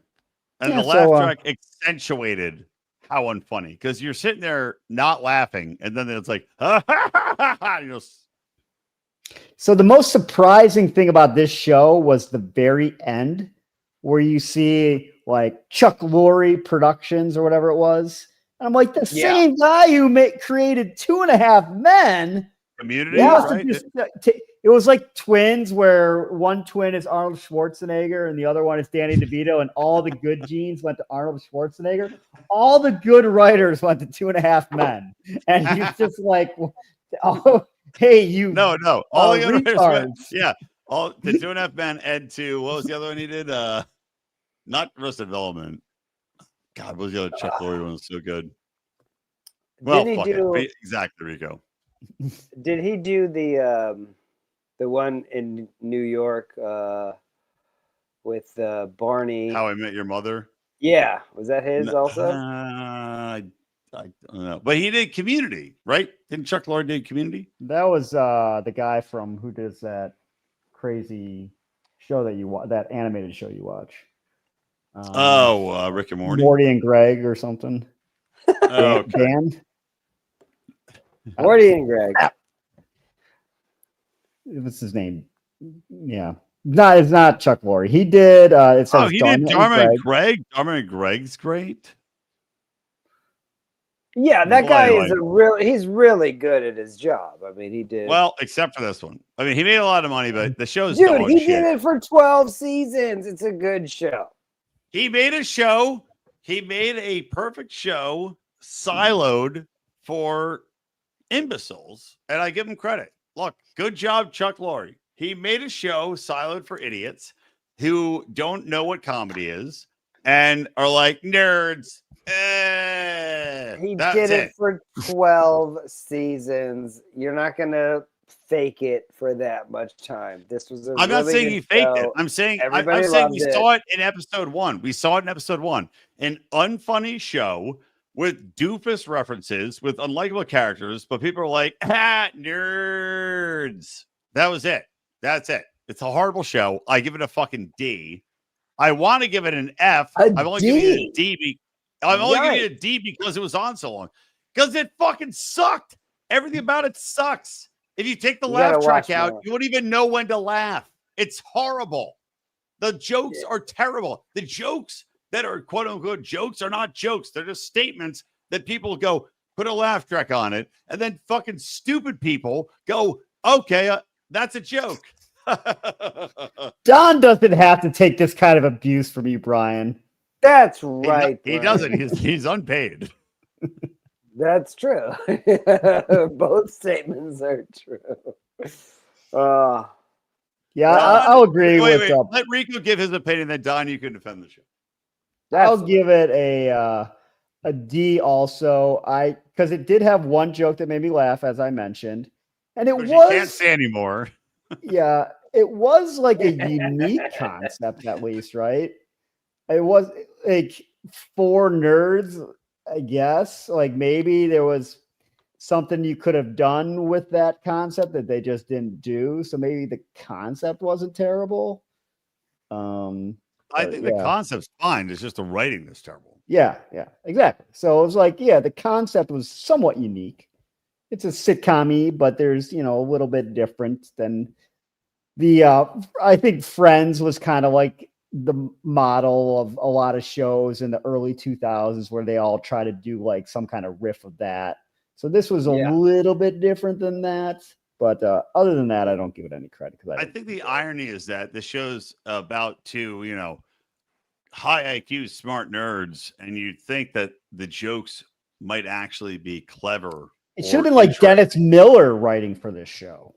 and the laugh track accentuated how unfunny, because you're sitting there not laughing, and then it's like, So the most surprising thing about this show was the very end, where you see like Chuck Lorre Productions or whatever it was. And I'm like, the same guy who created 2.5 Men. Community, right? It was like twins, where one twin is Arnold Schwarzenegger and the other one is Danny DeVito, and all the good genes went to Arnold Schwarzenegger. All the good writers went to 2.5 Men. And he's just like, oh, hey, you. No. All the other writers all the 2.5 Men, and to what was the other one he did? Not Arrested Development. God, what was the other Chuck Lorre one? Was so good. Well, exactly, Rico. Did he do the one in New York with Barney? How I Met Your Mother? Yeah, was that his also? I don't know, but he did Community, right? Didn't Chuck Lorre do Community? That was the guy from who does that crazy show that you watch, that animated show you watch. Rick and Morty. Morty and Greg or something. Dan? Morty and Greg. What's his name? Yeah. No, it's not Chuck Lorre. He did it says he did Dharma and Greg. Dharma and Greg's great. Yeah, that guy is he's really good at his job. I mean, he did well, except for this one. I mean, he made a lot of money, but the show's did it for 12 seasons. It's a good show. He made a show. He made a perfect show, siloed for imbeciles, and I give him credit. Look, good job, Chuck Lorre. He made a show siloed for idiots who don't know what comedy is and are like nerds. He did it for 12 seasons. You're not gonna fake it for that much time. This was I'm not saying he faked it. I'm saying we saw it in episode 1. We saw it in episode 1. An unfunny show with doofus references, with unlikable characters, but people are like, nerds. That was it. That's it. It's a horrible show. I give it a fucking D. I want to give it an F. I'm only giving it a D. I'm only giving it a D because it was on so long. Because it fucking sucked. Everything about it sucks. If you take the laugh track out, you wouldn't even know when to laugh. It's horrible. The jokes are terrible. The jokes that are quote unquote jokes are not jokes. They're just statements that people go, put a laugh track on it. And then fucking stupid people go, okay, that's a joke. Don doesn't have to take this kind of abuse from you, Brian. That's right. He doesn't. He's unpaid. That's true. Both statements are true. Yeah, Well, I'll agree Wait, with. let Rico give his opinion, then Don, you can defend the show. I'll give it a D also. Because it did have one joke that made me laugh, as I mentioned, and it Which was you can't say anymore. yeah, it was like a unique concept, at least, right? It was like for nerds, I guess. Like maybe there was something you could have done with that concept that they just didn't do. So maybe the concept wasn't terrible. I think the concept's fine. It's just the writing that's terrible. Yeah, exactly. So it was like, the concept was somewhat unique. It's a sitcom-y, but there's, a little bit different than the I think Friends was kind of like the model of a lot of shows in the early 2000s where they all try to do like some kind of riff of that. So this was a little bit different than that. But other than that, I don't give it any credit. I think the irony is that the show's about two, high IQ, smart nerds, and you'd think that the jokes might actually be clever. It should have been like Dennis Miller writing for this show.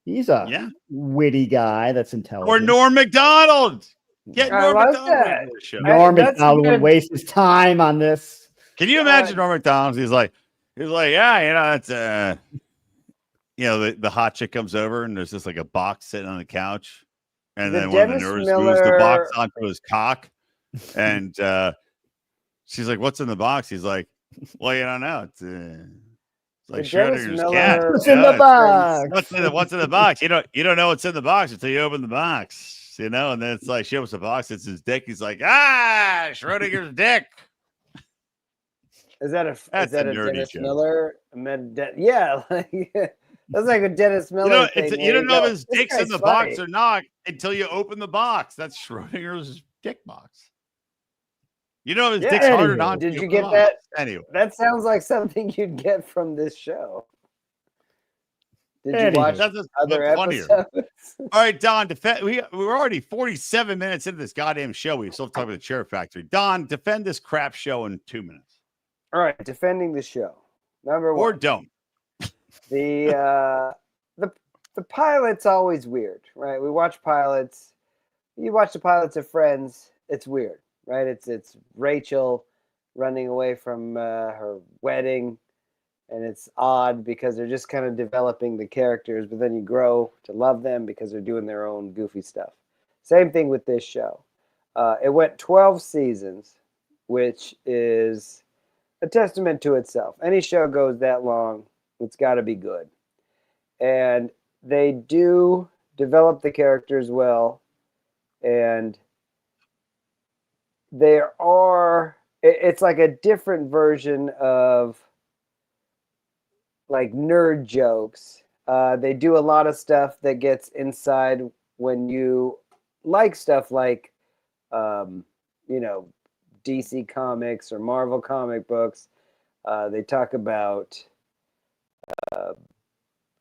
He's a witty guy that's intelligent. Or Norm Macdonald. Get Norm Macdonald the show. Norm Macdonald would waste his time on this. Can you imagine Norm Macdonald? He's like, yeah, it's the hot chick comes over and there's just like a box sitting on the couch, and then one of the nerds moves the box onto his cock, and she's like, "What's in the box?" He's like, "Well, you don't know. It's like Schrodinger's cat. What's in the box? What's in the box? You don't know what's in the box until you open the box, and then it's like she opens the box, it's his dick. He's like, Schrodinger's dick." Is that a Dennis joke. Miller? Yeah, that's like a Dennis Miller thing. You don't know if his dick's in the box or not until you open the box. That's Schrodinger's dick box. You know his dick's hard or not. Did you get that? Anyway, that sounds like something you'd get from this show. Did you watch other episodes? All right, Don, we're already 47 minutes into this goddamn show. We still talk about the Chair Factory. Don, defend this crap show in 2 minutes. All right, defending the show. Number one. Or don't. The pilot's always weird, right? We watch pilots. You watch the pilots of Friends. It's weird, right? It's Rachel running away from her wedding, and it's odd because they're just kind of developing the characters, but then you grow to love them because they're doing their own goofy stuff. Same thing with this show. It went 12 seasons, which is a testament to itself. Any show goes that long, it's got to be good. And they do develop the characters well, and it's like a different version of like nerd jokes. They do a lot of stuff that gets inside when you like stuff like DC Comics or Marvel comic books. They talk about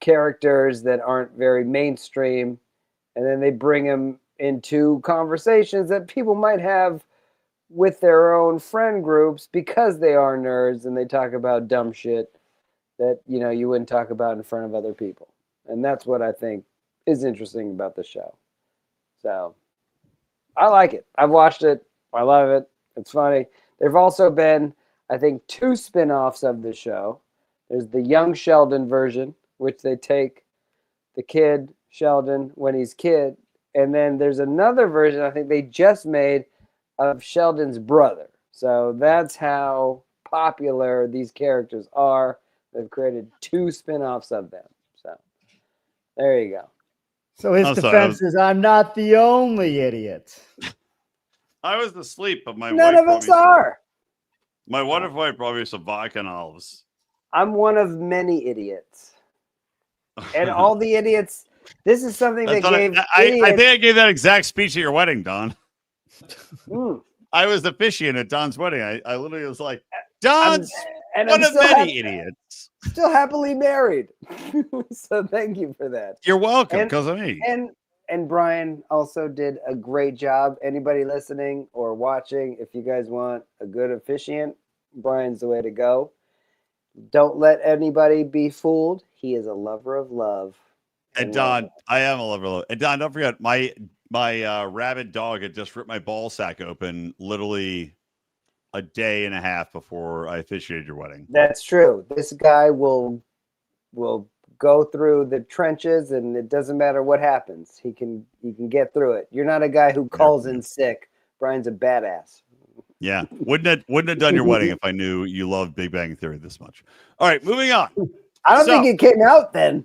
characters that aren't very mainstream, and then they bring them into conversations that people might have with their own friend groups because they are nerds, and they talk about dumb shit that you wouldn't talk about in front of other people. And that's what I think is interesting about the show. So I like it. I've watched it. I love it. It's funny. There've also been, I think, 2 spin-offs of the show. There's the young Sheldon version, which they take the kid Sheldon when he's kid, and then there's another version I think they just made of Sheldon's brother. So that's how popular these characters are. They've created 2 spin-offs of them. So there you go. So his defense is, I'm not the only idiot. I was asleep, but none of us are. My wonderful wife brought me some vodka and olives. I'm one of many idiots. And all the idiots, this is something they gave. I think I gave that exact speech at your wedding, Don. I was the officiant at Don's wedding. I literally was like, Don's one of many idiots. Still happily married. So thank you for that. You're welcome, because of me. And Brian also did a great job. Anybody listening or watching, if you guys want a good officiant, Brian's the way to go. Don't let anybody be fooled. He is a lover of love. And Don, I am a lover of love. And Don, don't forget, my rabid dog had just ripped my ball sack open literally a day and a half before I officiated your wedding. That's true. This guy will go through the trenches, and it doesn't matter what happens. He can get through it. You're not a guy who calls in sick. Brian's a badass. Yeah, wouldn't have done your wedding if I knew you loved Big Bang Theory this much. All right, moving on. I don't think it came out then.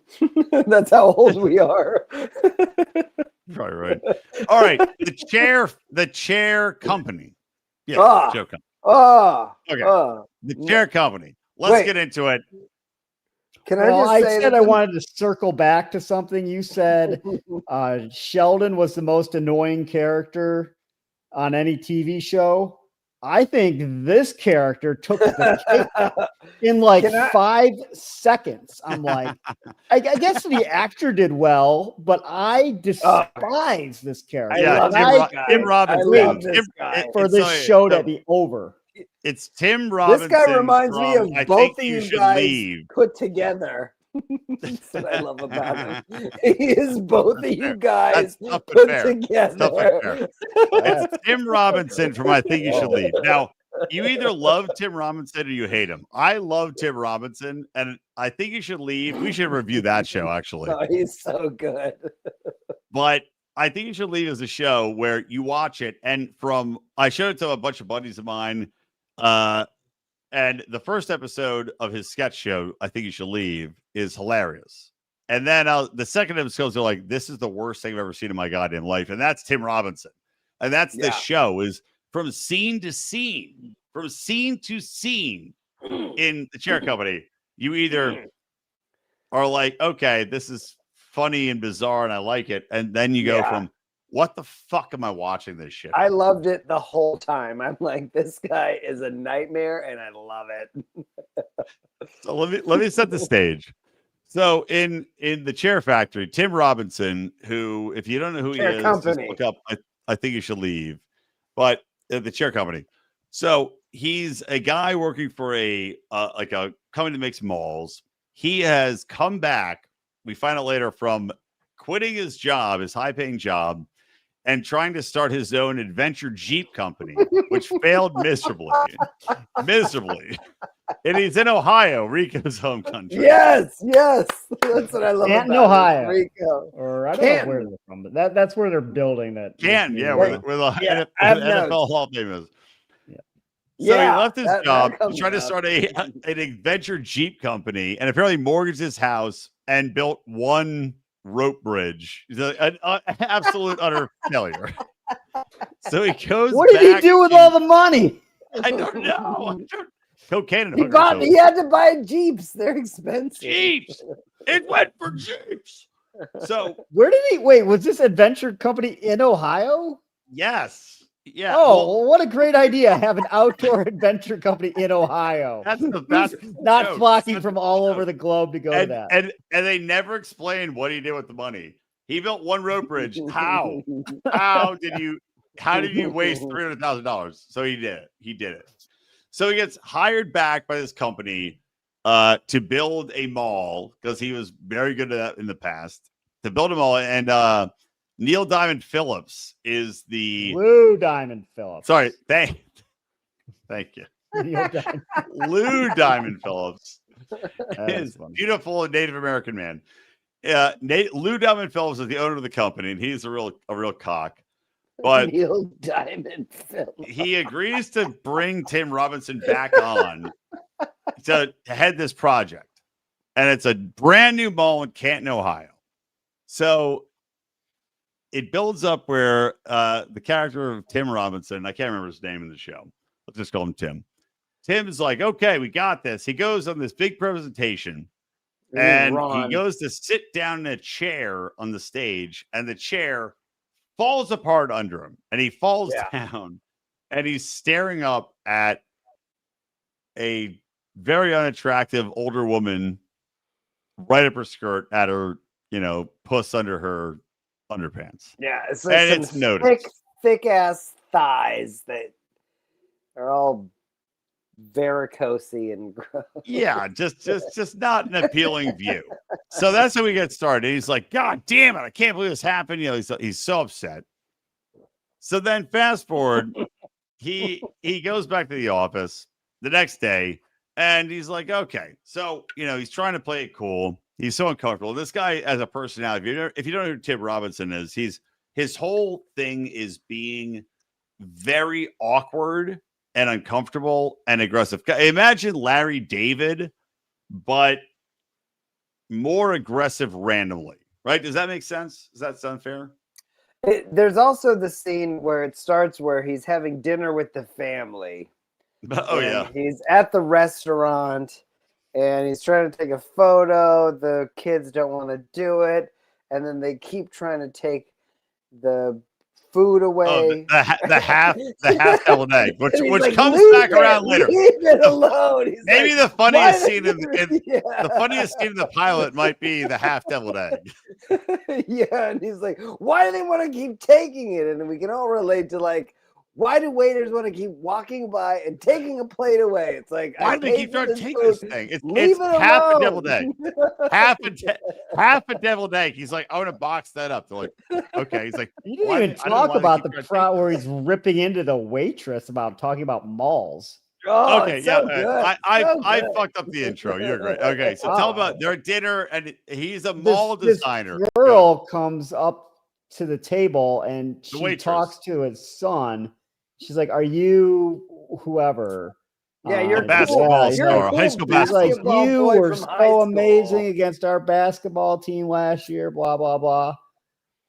That's how old we are. Probably right. All right, the chair company. Yeah, chair company. Okay, the chair company. Let's get into it. Can I said I wanted to circle back to something you said. Sheldon was the most annoying character on any TV show. I think this character took the cake in like 5 seconds. I'm like, I guess the actor did well, but I despise this character. Tim Robinson for this show to be over. It's Tim Robinson. This guy reminds me of both of you guys put together. That's what I love about him. He is both of you guys put together. It's Tim Robinson from I Think You Should Leave. Now, you either love Tim Robinson or you hate him. I love Tim Robinson, and I Think You Should Leave. We should review that show, actually. Oh, he's so good. But I Think You Should Leave is a show where you watch it, and I showed it to a bunch of buddies of mine, and the first episode of his sketch show, I Think You Should Leave, is hilarious. And then the second episode, they're like, this is the worst thing I've ever seen in my goddamn life. And that's Tim Robinson. And that's the show, is from scene to scene in the chair company. You either are like, okay, this is funny and bizarre and I like it. And then you go from, what the fuck am I watching this shit? I loved it the whole time. I'm like, this guy is a nightmare, and I love it. So let me set the stage. So in the Chair Factory, Tim Robinson, who, if you don't know who he is, just look up. I Think You Should Leave. But the Chair Company. So he's a guy working for a company that makes malls. He has come back. We find out later from quitting his job, his high-paying job, and trying to start his own adventure Jeep company, which failed miserably. And he's in Ohio, Rico's home country. Yes. That's what I love about Ohio. Rico. Or I don't know where they're from, but that's where they're building that. Where the NFL Hall of Fame is. So he left his job, tried to start an adventure Jeep company, and apparently mortgaged his house and built one rope bridge. He's an absolute utter failure. So he goes. What did he do with all the money? I don't know. Cocaine. He had to buy Jeeps. They're expensive. Jeeps. It went for Jeeps. So where did he wait? Was this adventure company in Ohio? Yes. Yeah. Oh, what a great idea! Have an outdoor adventure company in Ohio. That's the best. Not flocking from all over the globe to go to that. And they never explain what he did with the money. He built one rope bridge. How? How did you waste $300,000? So he did it. So he gets hired back by this company to build a mall, because he was very good at that in the past, to build a mall. And Neil Diamond Phillips is the Lou Diamond Phillips. Sorry, thank you. Lou Diamond Phillips is beautiful Native American man. Lou Diamond Phillips is the owner of the company, and he's a real cock. But Neil Diamond Phillips. He agrees to bring Tim Robinson back on to head this project, and it's a brand new mall in Canton, Ohio. So it builds up where the character of Tim Robinson, I can't remember his name in the show. Let's just call him Tim. Tim is like, okay, we got this. He goes on this big presentation, and he goes to sit down in a chair on the stage, and the chair falls apart under him, and he falls down, and he's staring up at a very unattractive older woman right up her skirt at her, puss under her underpants. Yeah, it's like thick ass thighs that are all varicosey and gross. Yeah, just not an appealing view. So that's how we get started. He's like, God damn it, I can't believe this happened. You know, he's so upset. So then fast forward, he goes back to the office the next day, and he's like, okay, so you know, he's trying to play it cool. He's so uncomfortable. This guy as a personality, if you don't know who Tim Robinson is, his whole thing is being very awkward and uncomfortable and aggressive. Imagine Larry David, but more aggressive randomly, right? Does that make sense? Does that sound fair? There's also the scene where it starts where he's having dinner with the family. Oh, yeah. He's at the restaurant and he's trying to take a photo. The kids don't want to do it. And then they keep trying to take the food away. Oh, the half deviled egg, which like, comes back around later. Leave it alone. Maybe the funniest scene the funniest scene in the pilot might be the half deviled egg. Yeah, and he's like, why do they want to keep taking it? And we can all relate to like, why do waiters want to keep walking by and taking a plate away? It's like, why do they keep trying to take this thing? It's half a deviled egg. half a deviled egg. He's like, I want to box that up. They're like, okay. He's like, you didn't even talk about the part where he's ripping into the waitress about talking about malls. Oh, okay, so yeah. Good. I fucked up the intro. You're great. Okay, so tell about their dinner, and he's a mall designer. This girl comes up to the table and she talks to his son. She's like, "Are you whoever?" Yeah, you're a basketball star, high school basketball. He's like, "You were so amazing against our basketball team last year." Blah blah blah,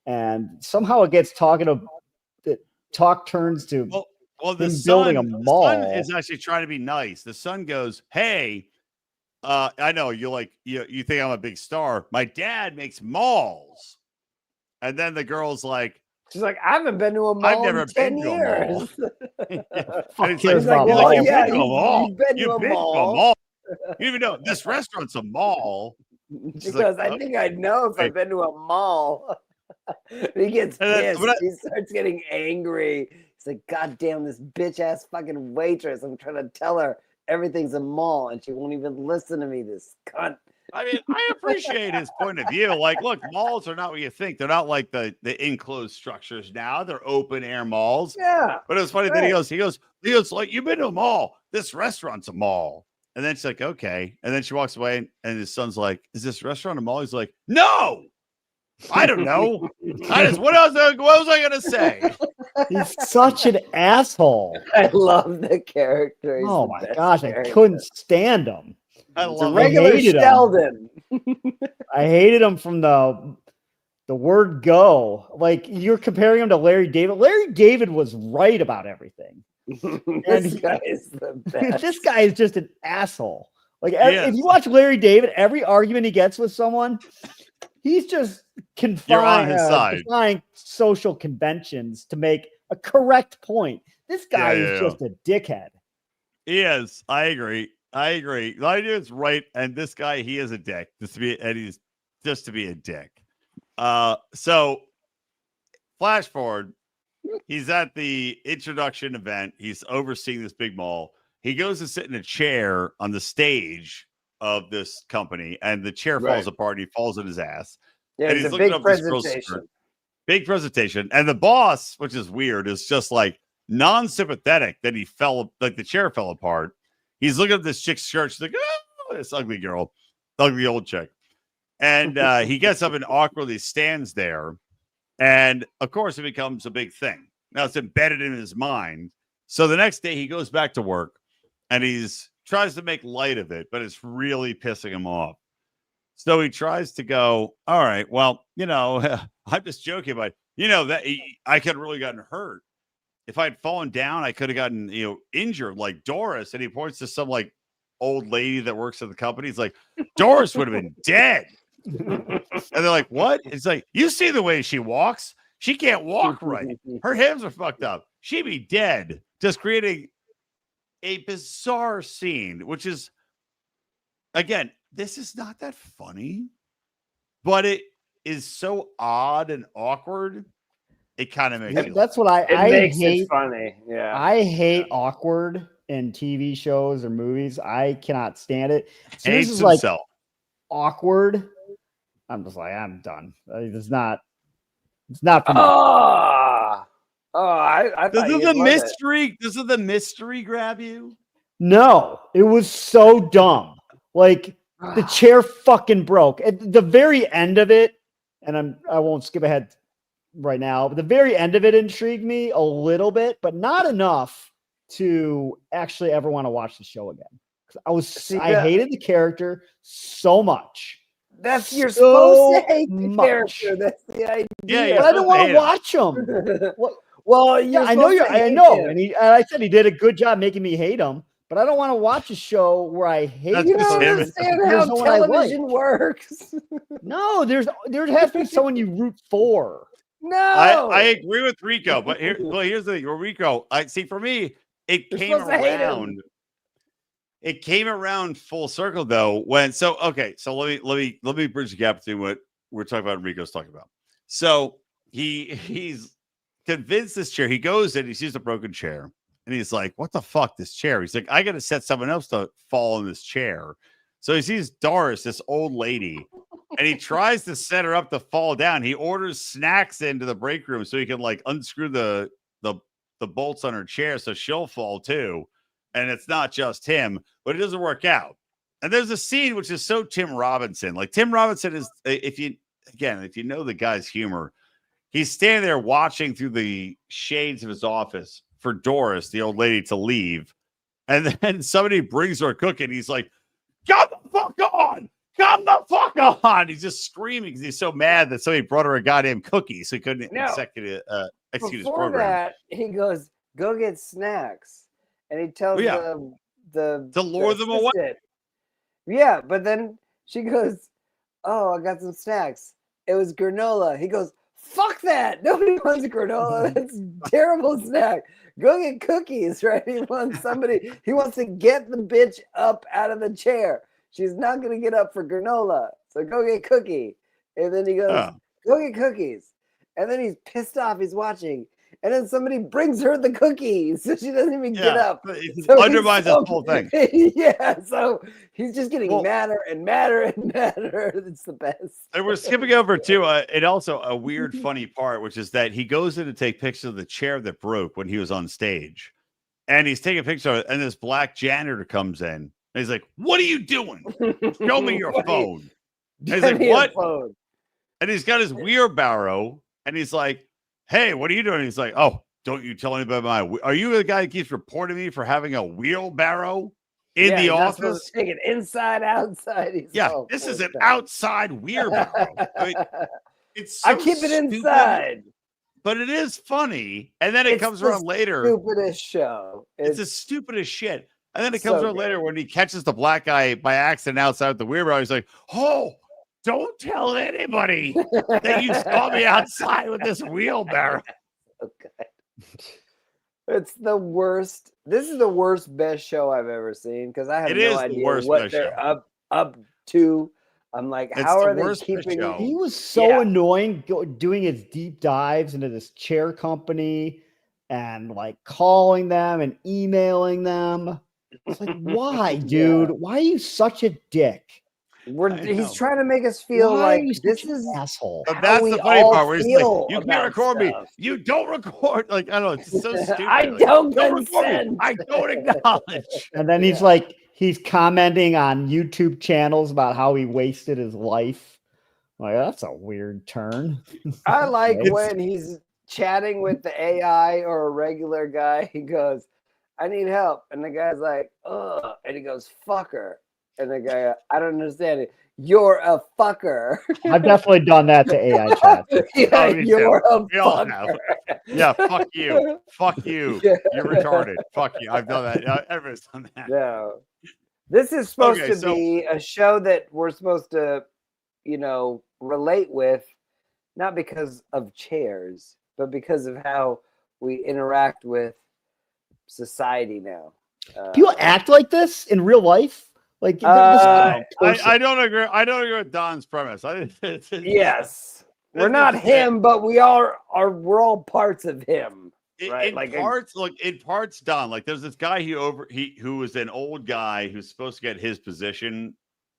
and somehow it gets talk turns to well, the building a mall. The son is actually trying to be nice. The son goes, "Hey, I know you think I'm a big star. My dad makes malls," and then the girl's like. She's like, I haven't been to a mall. I've never been to a mall. He's like, well, you've been to a mall. You've been to a mall. You even know this restaurant's a mall. She goes, I think I'd know if I've been to a mall. He gets pissed. He starts getting angry. He's like, God damn this bitch ass fucking waitress. I'm trying to tell her everything's a mall and she won't even listen to me, this cunt. I mean, I appreciate his point of view. Like, look, malls are not what you think. They're not like the enclosed structures now. They're open air malls. Yeah. But it was funny that he goes, like, you've been to a mall. This restaurant's a mall. And then she's like, okay. And then she walks away and his son's like, is this restaurant a mall? He's like, no, I don't know. What was I going to say? He's such an asshole. I love the character. He's oh my gosh, I couldn't stand him. I love regular Sheldon. I hated him from the word go. Like, you're comparing him to Larry David. Larry David was right about everything. This guy is the best. This guy is just an asshole. Like, if you watch Larry David, every argument he gets with someone, he's just defying social conventions to make a correct point. This guy is just a dickhead. He is. I agree. Larry David's right, and this guy, he is a dick. He's just to be a dick. So flash forward, he's at the introduction event. He's overseeing this big mall. He goes to sit in a chair on the stage of this company, and the chair falls apart. And he falls on his ass. Yeah, and it's a big presentation. Big presentation, and the boss, which is weird, is just like non-sympathetic that he fell, like the chair fell apart. He's looking at this chick's shirt. She's like, oh, this ugly old chick. And he gets up and awkwardly stands there. And of course, it becomes a big thing. Now it's embedded in his mind. So the next day he goes back to work and tries to make light of it, but it's really pissing him off. So he tries to go, all right, well, I'm just joking, but that I could have really gotten hurt. If I'd fallen down, I could have gotten, injured like Doris. And he points to some like old lady that works at the company. He's like, Doris would have been dead. And they're like, what? It's like, you see the way she walks. She can't walk right. Her hips are fucked up. She'd be dead. Just creating a bizarre scene, which is, again, this is not that funny, but it is so odd and awkward. It kind of makes That's what I makes hate. It funny. Yeah. I hate awkward in TV shows or movies. I cannot stand it. So Hates this is like himself. awkward. I'm just like, I'm done. It's not for me. I thought Doesn't you'd the love it. mystery? Doesn't the mystery grab you? No, it was so dumb. Like the chair fucking broke at the very end of it. And I won't skip ahead right now, but the very end of it intrigued me a little bit, but not enough to actually ever want to watch the show again. I hated the character so much. You're supposed to hate the much. character. That's the idea. Yeah, But I don't want to watch him. Well, I know. And I said he did a good job making me hate him, but I don't want to watch a show where I hate. You don't understand how television works. No, there has to be someone you root for. No, I agree with Rico, but here's the thing. Rico, for me, it came around. It came around full circle though. So let me bridge the gap between what we're talking about and Rico's talking about. So he's convinced this chair. He goes in, he sees a broken chair, and he's like, "What the fuck, this chair?" He's like, "I got to set someone else to fall in this chair." So he sees Doris, this old lady, and he tries to set her up to fall down. He orders snacks into the break room so he can like unscrew the bolts on her chair so she'll fall too. And it's not just him, but it doesn't work out. And there's a scene which is so Tim Robinson. Like Tim Robinson is, if you know the guy's humor, he's standing there watching through the shades of his office for Doris, the old lady, to leave. And then somebody brings her a cookie and he's like, "Come the fuck on! Come the fuck on!" He's just screaming because he's so mad that somebody brought her a goddamn cookie, so he couldn't execute his program. That, he goes, "Go get snacks." And he tells to lure them away. Yeah, but then she goes, "Oh, I got some snacks. It was granola." He goes, "Fuck that! Nobody wants granola. That's a terrible snack. Go get cookies." Right? He wants to get the bitch up out of the chair. She's not gonna get up for granola, so go get cookie. And then he goes, "Go get cookies." And then he's pissed off. He's watching. And then somebody brings her the cookies, so she doesn't even get up. So undermines this whole thing. Yeah, so he's just getting madder and madder and madder. It's the best. And we're skipping over to and also a weird, funny part, which is that he goes in to take pictures of the chair that broke when he was on stage, and he's taking a picture of it, and this black janitor comes in, and he's like, "What are you doing? Show me your phone." And he's like, "What?" And he's got his wheelbarrow, and he's like, "Hey, what are you doing?" He's like, "Oh, don't you tell anybody are you the guy that keeps reporting me for having a wheelbarrow in the office?" Take it inside, outside. This is an outside wheelbarrow. It's so I keep it inside. But it is funny. And then it comes around later. Stupidest show. It's the stupidest shit. And then it comes around later when he catches the black guy by accident outside the wheelbarrow. He's like, "Oh, don't tell anybody that you saw me outside with this wheelbarrow." Okay. It's the worst. This is the worst best show I've ever seen because I have no idea what they're up to. I'm like, how are they keeping it? He was so annoying doing his deep dives into this chair company and like calling them and emailing them. It's like, why, dude? Why are you such a dick? He's trying to make us feel like this is asshole. But that's the funny part where he's like, "You can't record me. You don't record." Like, I don't know. It's so stupid. I don't consent. I don't acknowledge. And then he's like, he's commenting on YouTube channels about how he wasted his life. Like, that's a weird turn. I like when he's chatting with the AI or a regular guy. He goes, "I need help." And the guy's like, "Ugh." And he goes, "Fuck her." And the guy, "I don't understand it. You're a fucker." I've definitely done that to AI chat. You're a fucker. Yeah, fuck you. Fuck you. You're retarded. Fuck you. I've done that. Everyone's done that. No. This is supposed to be a show that we're supposed to, relate with, not because of chairs, but because of how we interact with society now. People act like this in real life? Like, I don't agree. I don't agree with Don's premise. Yes, we're not him, but we're all parts of him. right? In parts done. Like there's this guy who was an old guy who's supposed to get his position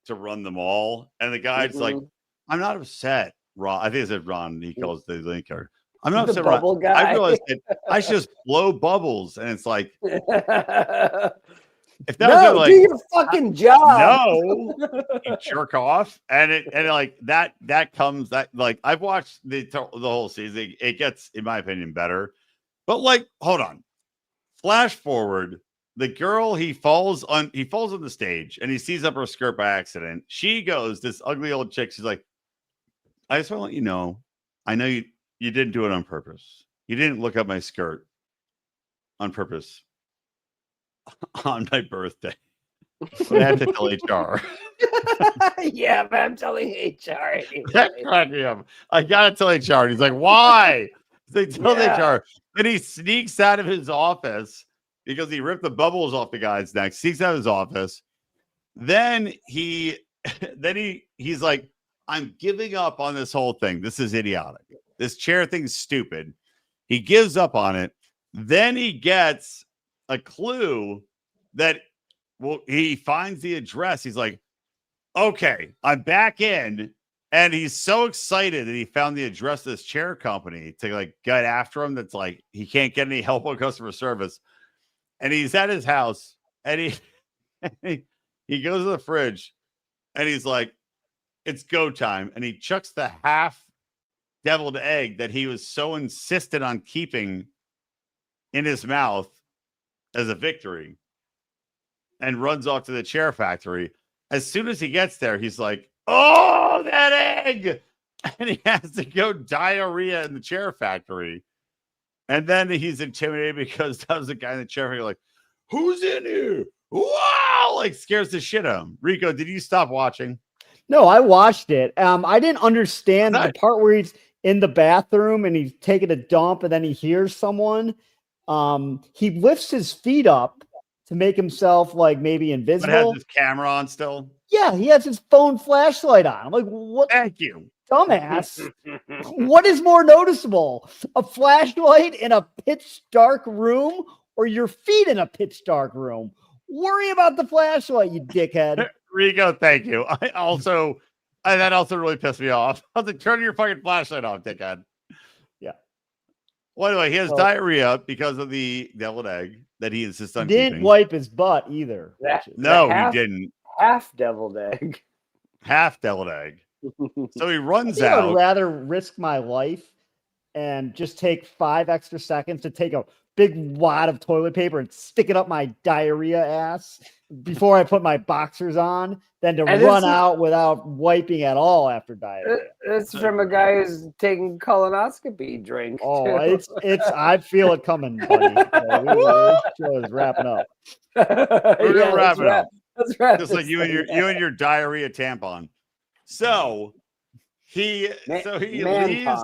to run them all, and the guy's like, "I'm not upset, Ron." I think it said Ron. He calls the linker. I'm not the upset, bubble Ron. guy. I realized that I should just blow bubbles, and it's like, if that was like, do your fucking job. No, you jerk off, and it like that comes that like I've watched the whole season. It gets, in my opinion, better. But like, hold on. Flash forward. The girl he falls on the stage and he sees up her skirt by accident. She goes, this ugly old chick. She's like, I just want to let you know. I know you didn't do it on purpose. You didn't look up my skirt on purpose on my birthday. But I have to tell HR. Yeah, but I'm telling HR. Anyway. That cracked me up. I gotta tell HR. And he's like, why? They tell HR. Then he sneaks out of his office because he ripped the bubbles off the guy's neck. Sneaks out of his office. Then he's like, I'm giving up on this whole thing. This is idiotic. This chair thing's stupid. He gives up on it. Then he gets a clue that, well, he finds the address. He's like, okay, I'm back in. And he's so excited that he found the address of this chair company to like get after him. That's like, he can't get any help on customer service. And he's at his house and he goes to the fridge and he's like, it's go time. And he chucks the half deviled egg that he was so insistent on keeping in his mouth as a victory and runs off to the chair factory. As soon as he gets there, he's like, oh, that egg. And he has to go diarrhea in the chair factory. And then he's intimidated because that was the guy in the chair factory, like, who's in here? Wow! Like, scares the shit out of him. Rico, did you stop watching? No, I watched it. I didn't understand the part where he's in the bathroom and he's taking a dump and then he hears someone. He lifts his feet up to make himself like maybe invisible. But has his camera on still? Yeah, he has his phone flashlight on. I'm like, what? Thank you. Dumbass. What is more noticeable? A flashlight in a pitch dark room or your feet in a pitch dark room? Worry about the flashlight, you dickhead. Rico, thank you. That also really pissed me off. I was like, turn your fucking flashlight off, dickhead. Yeah. Well, anyway, he has diarrhea because of the deviled egg that he insists on keeping. Didn't wipe his butt either. He didn't. Half deviled egg. Half deviled egg. So he runs I out. would rather risk my life and just take 5 extra seconds to take a big wad of toilet paper and stick it up my diarrhea ass before I put my boxers on than to run out without wiping at all after diarrhea. It's from a guy who's taking colonoscopy drink. Oh, it's I feel it coming, buddy. This show is wrapping up. We're gonna wrap it up. That's right. Just like you and your diarrhea tampon. So he leaves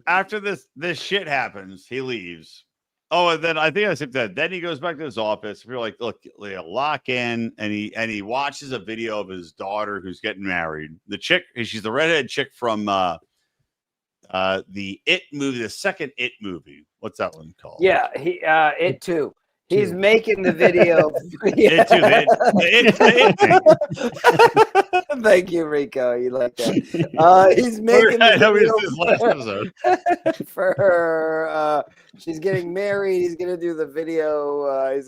after this shit happens. He leaves. Oh, and then I think I said that. Then he goes back to his office. We're like, look, lock in, and he watches a video of his daughter who's getting married. The chick, she's the redhead chick from the It movie, the second It movie. What's that one called? Yeah, It Too. He's making the video. Thank you, Rico. You like that? He's making the video for her. She's getting married. He's gonna do the video.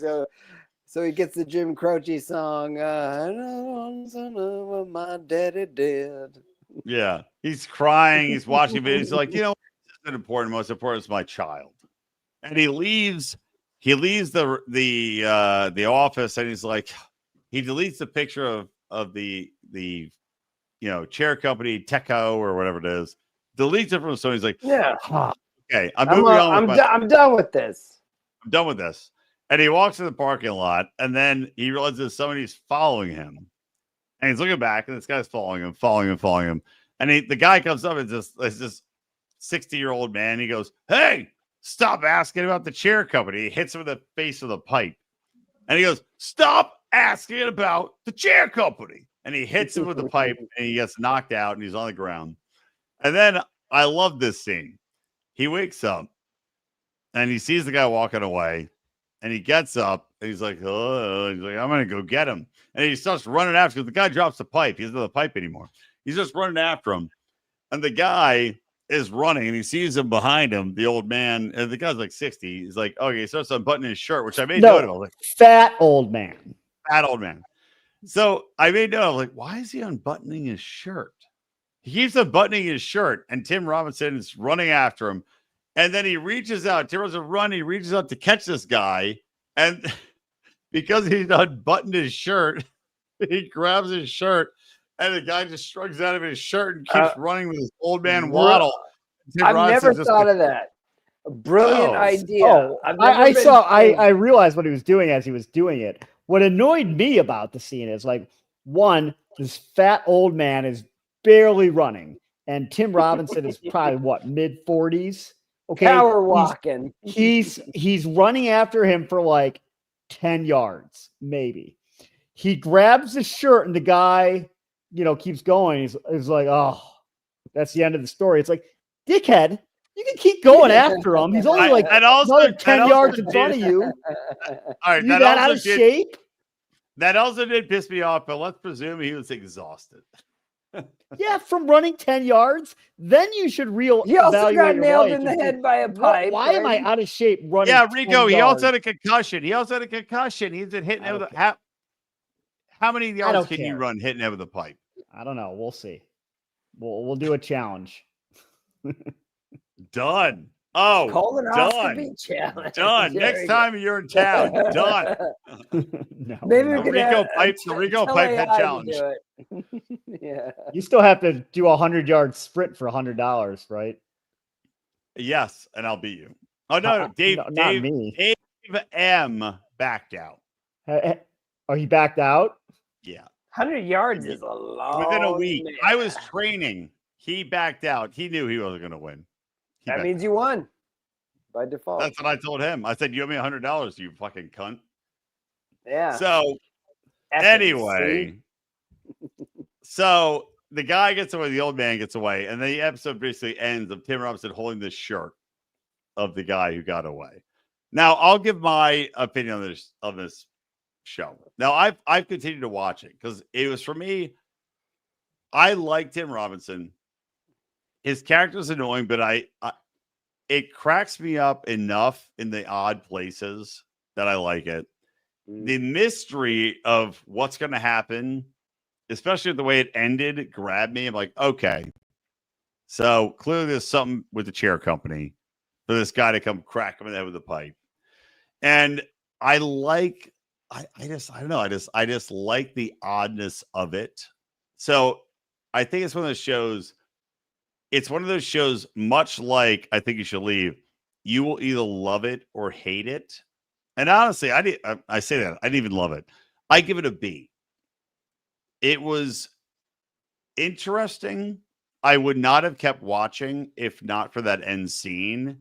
So he gets the Jim Croce song. I know what my daddy did. Yeah, he's crying. He's watching videos. He's like, this isn't important. Most important is my child. And he leaves. He leaves the office and he's like, he deletes the picture of the chair company Teco or whatever it is. Deletes it from his phone. He's like, yeah, okay, I'm moving on. I'm done with this. I'm done with this. And he walks in the parking lot and then he realizes somebody's following him. And he's looking back and this guy's following him. And the guy comes up and it's this 60-year-old man. He goes, hey, stop asking about the chair company. He hits him in the face with a pipe. And he goes, stop asking about the chair company. And he hits him with the pipe and he gets knocked out and he's on the ground. And then I love this scene. He wakes up and he sees the guy walking away, and he gets up, and he's like, oh, he's like, I'm gonna go get him, and he starts running after because the guy drops the pipe. He doesn't have the pipe anymore. He's just running after him, and the guy is running, and he sees him behind him, the old man, and the guy's like 60. He's like, okay, he starts unbuttoning his shirt, which I made note of. Like, fat old man. Fat old man. So I made note of like, why is he unbuttoning his shirt? He keeps unbuttoning his shirt, and Tim Robinson is running after him. And then he reaches out. Tim Robinson run. He reaches out to catch this guy. And because he's unbuttoned his shirt, he grabs his shirt, and the guy just shrugs out of his shirt and keeps running with his old man waddle. I've never thought of that. A brilliant idea. Oh, I realized what he was doing as he was doing it. What annoyed me about the scene is like, one, this fat old man is barely running, and Tim Robinson is probably what, mid-40s. Okay, power walking. He's running after him for like 10 yards, maybe. He grabs his shirt, and the guy, keeps going. He's like, oh, that's the end of the story. It's like, dickhead, you can keep going after him. He's only like another 10 yards in front of you. All right, you that out of shape? That also did piss me off, but let's presume he was exhausted. Yeah, from running 10 yards, then you should He also got nailed in the head by a pipe. Why am I out of shape running? Yeah, Rico, he also had a concussion. He's been hitting it with how many yards can you run hitting it with a pipe? I don't know. We'll see. We'll do a challenge. Done. Oh, colonoscopy challenge. Done. Next time you're in town. Done. No, maybe we could Rico pipe head challenge. Yeah. You still have to do a 100-yard sprint for $100, right? Yes, and I'll beat you. Oh no, Dave, not Dave, me. Dave M backed out. Oh, he backed out? Yeah. 100 yards is a long. Within a week. Man. I was training. He backed out. He knew he wasn't going to win. That means you won by default. That's what I told him. I said, you owe me $100, you fucking cunt. Yeah. So, anyway. So, the guy gets away, the old man gets away, and the episode basically ends of Tim Robinson holding the shirt of the guy who got away. Now, I'll give my opinion on this show. Now, I've continued to watch it because it was, for me, I like Tim Robinson. His character's annoying, but it cracks me up enough in the odd places that I like it. The mystery of what's going to happen, especially the way it ended, grabbed me. I'm like, okay. So clearly there's something with the chair company for this guy to come crack him in the head with a pipe. And I like, I just like the oddness of it. So I think it's one of those shows. It's one of those shows, much like I Think You Should Leave. You will either love it or hate it. And honestly, I say that I didn't even love it. I give it a B. It was interesting. I would not have kept watching if not for that end scene.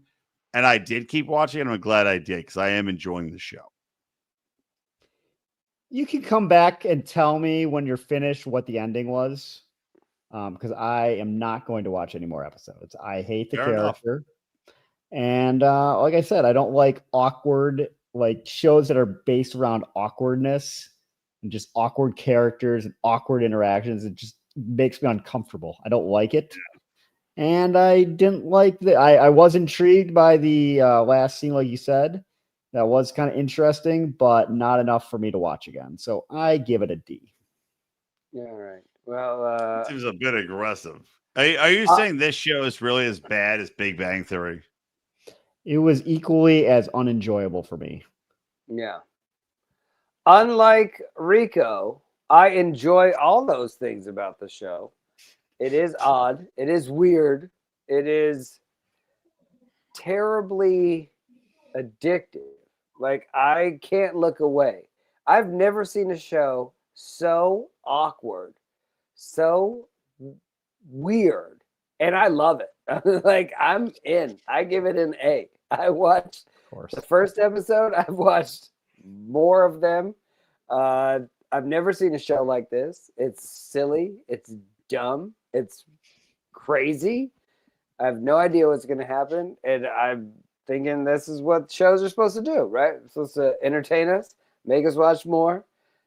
And I did keep watching, and I'm glad I did because I am enjoying the show. You can come back and tell me when you're finished what the ending was. Because I am not going to watch any more episodes. I hate the character. And like I said, I don't like awkward, like shows that are based around awkwardness and just awkward characters and awkward interactions. It just makes me uncomfortable. I don't like it. And I didn't like I was intrigued by the last scene, like you said. That was kind of interesting, but not enough for me to watch again. So I give it a D. Yeah, all right. Well, seems a bit aggressive. Are you saying this show is really as bad as Big Bang Theory? It was equally as unenjoyable for me. Yeah. Unlike Rico, I enjoy all those things about the show. It is odd. It is weird. It is terribly addictive. Like, I can't look away. I've never seen a show so awkward, so weird, and I love it. Like, I'm in. I give it an A. I watched the first episode. I've watched more of them. I've never seen a show like this. It's silly. It's dumb. It's crazy. I have no idea what's going to happen, and thinking this is what shows are supposed to do, right? It's supposed to entertain us, make us watch more.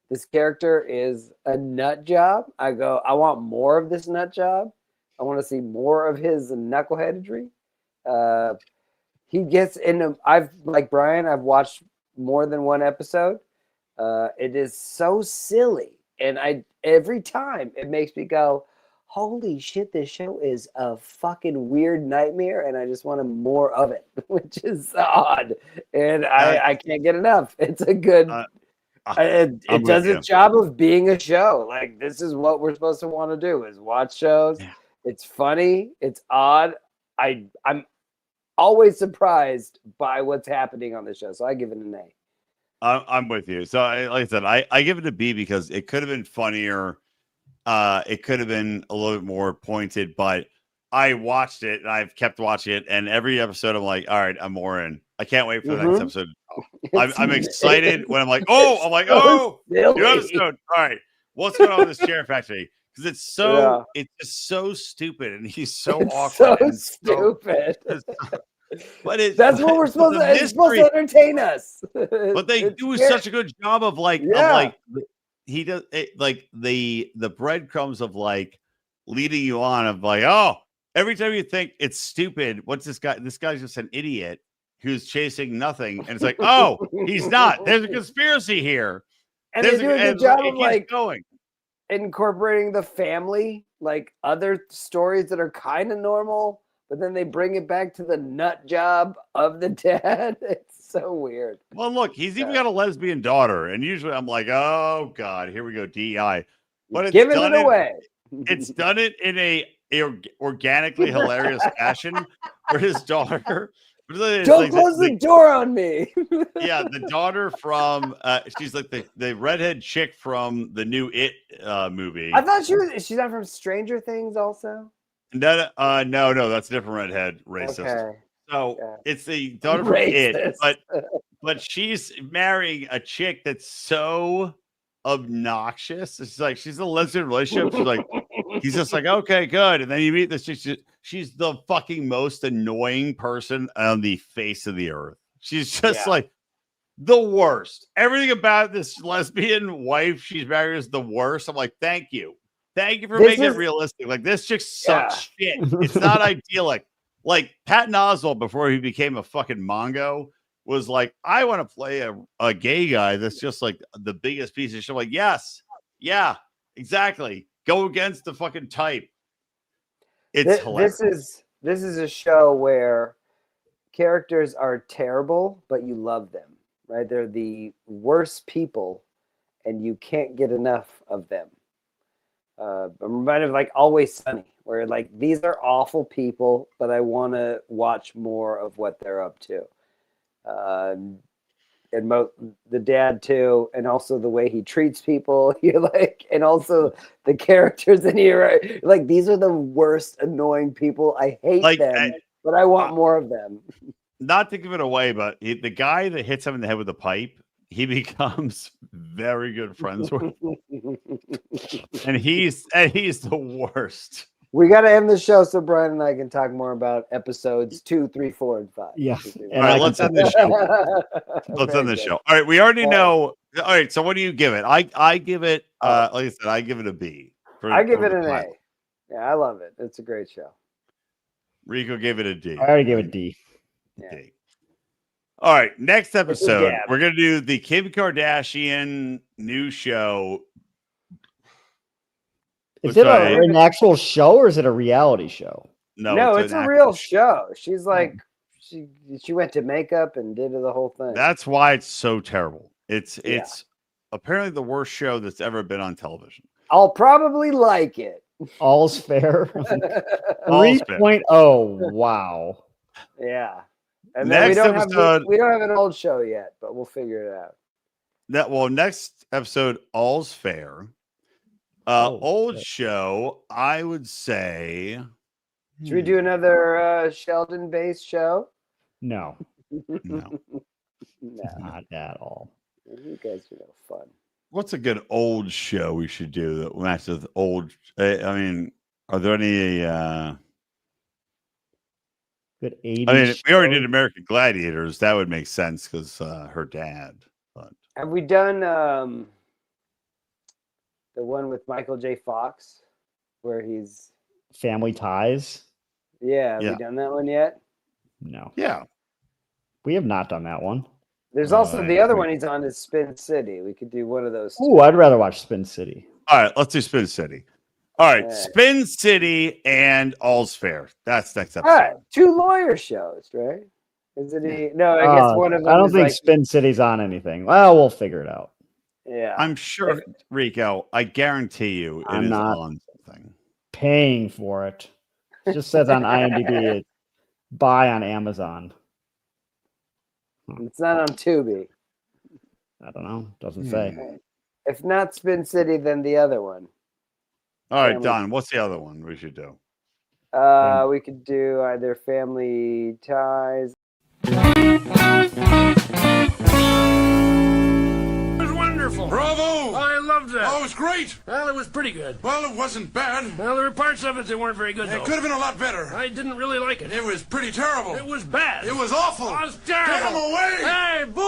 This character is a nut job. I want more of this nut job. I want to see more of his knuckleheadedry. He gets into. Like Brian. I've watched more than one episode. It is so silly, and every time it makes me go, "Holy shit! This show is a fucking weird nightmare," and I just wanted more of it, which is odd, and I can't get enough. It's a good. It does its job of being a show. Like, this is what we're supposed to want to do: is watch shows. Yeah. It's funny. It's odd. I'm always surprised by what's happening on the show, so I give it an A. I'm with you. So, like I said, I give it a B because it could have been funnier. It could have been a little bit more pointed, but I watched it and I've kept watching it. And every episode, I'm like, all right, I'm more in. I can't wait for the next episode. I'm excited when I'm like, new episode. All right, what's going on with this Chair Factory? Because it's just so stupid and he's so awkward. So stupid. But that's what we're supposed to. It's supposed to entertain us. But they do such a good job of he does it, like the breadcrumbs of like leading you on of like, oh, every time you think it's stupid, what's this guy? This guy's just an idiot who's chasing nothing, and it's like, oh, he's not. There's a conspiracy here, and they do a good job of like incorporating the family, like other stories that are kind of normal. But then they bring it back to the nut job of the dad. It's so weird. Well, look, he's even got a lesbian daughter. And usually I'm like, oh, God, here we go, DEI. But it's giving it away. It's done it in a organically hilarious fashion where his daughter. Don't close the door on me. Yeah, the daughter from, she's like the redhead chick from the new It movie. I thought she's not from Stranger Things also? No, that's a different redhead racist. Okay. So it's the daughter from It, but she's marrying a chick that's so obnoxious. It's like she's in a lesbian relationship. She's like, he's just like, okay, good. And then you meet this chick. She's the fucking most annoying person on the face of the earth. She's just like the worst. Everything about this lesbian wife she's married is the worst. I'm like, thank you. Thank you for making it realistic. Like, this chick sucks shit. It's not idyllic. Like, Patton Oswalt, before he became a fucking Mongo, was like, I want to play a gay guy that's just like the biggest piece of shit. I'm like, yes. Yeah, exactly. Go against the fucking type. It's hilarious. This is a show where characters are terrible, but you love them, right? They're the worst people, and you can't get enough of them. I'm reminded of like Always Sunny, where like these are awful people, but I want to watch more of what they're up to. And the dad too, and also the way he treats people. You're like, and also the characters in here, like these are the worst annoying people. I hate them, but I want more of them. Not to give it away, but the guy that hits him in the head with the pipe, he becomes very good friends with, and he's the worst. We got to end the show so Brian and I can talk more about episodes 2, 3, 4, and 5. Yeah. All right, let's end the show. Let's end the show. All right, we already know. All right, so what do you give it? I give it. Like I said, I give it a B. I give it an A. Yeah, I love it. It's a great show. Rico gave it a D. I already gave it a D. Yeah. D. All right, next episode, we're going to do the Kim Kardashian new show. Is it an actual show or is it a reality show? No, it's a real show. She's like, she went to makeup and did the whole thing. That's why it's so terrible. It's apparently the worst show that's ever been on television. I'll probably like it. All's Fair. 3.0. Wow. Yeah. And then we don't have an old show yet, but we'll figure it out. Next episode, All's Fair. Old show, I would say. Should we do another Sheldon-based show? No. No. Not at all. You guys are no fun. What's a good old show we should do that matches old? I mean, are there any? Good 80s. I mean, we already show. did American Gladiators. That would make sense because her dad. But Have we done the one with Michael J. Fox where he's Family Ties. Yeah, have Yeah. we done that one yet? No, yeah, we have not done that one. There's also the other one he's on is Spin City. We could do one of those two. Ooh, I'd rather watch Spin City. all right, let's do Spin City. All right, Yeah. Spin City and All's Fair. That's next episode. All right, 2 lawyer shows, right? Is it? No, I guess one of them. I don't is think like, Spin City's on anything. Well, we'll figure it out. Yeah, I'm sure, Rico. I guarantee you, it I'm is not- on something. Paying for it. It just says on IMDb, it's buy on Amazon. it's not on Tubi. I don't know. Doesn't say. If not Spin City, then the other one. All right, Family- Don. What's the other one we should do? We could do either Family Ties. It was wonderful. Bravo! I loved that. Oh, it was great. Well, it was pretty good. Well, it wasn't bad. Well, there were parts of it that weren't very good, It though. could have been a lot better. I didn't really like it. It was pretty terrible. It was bad. It was awful. It was terrible. Get him away! Hey, boo!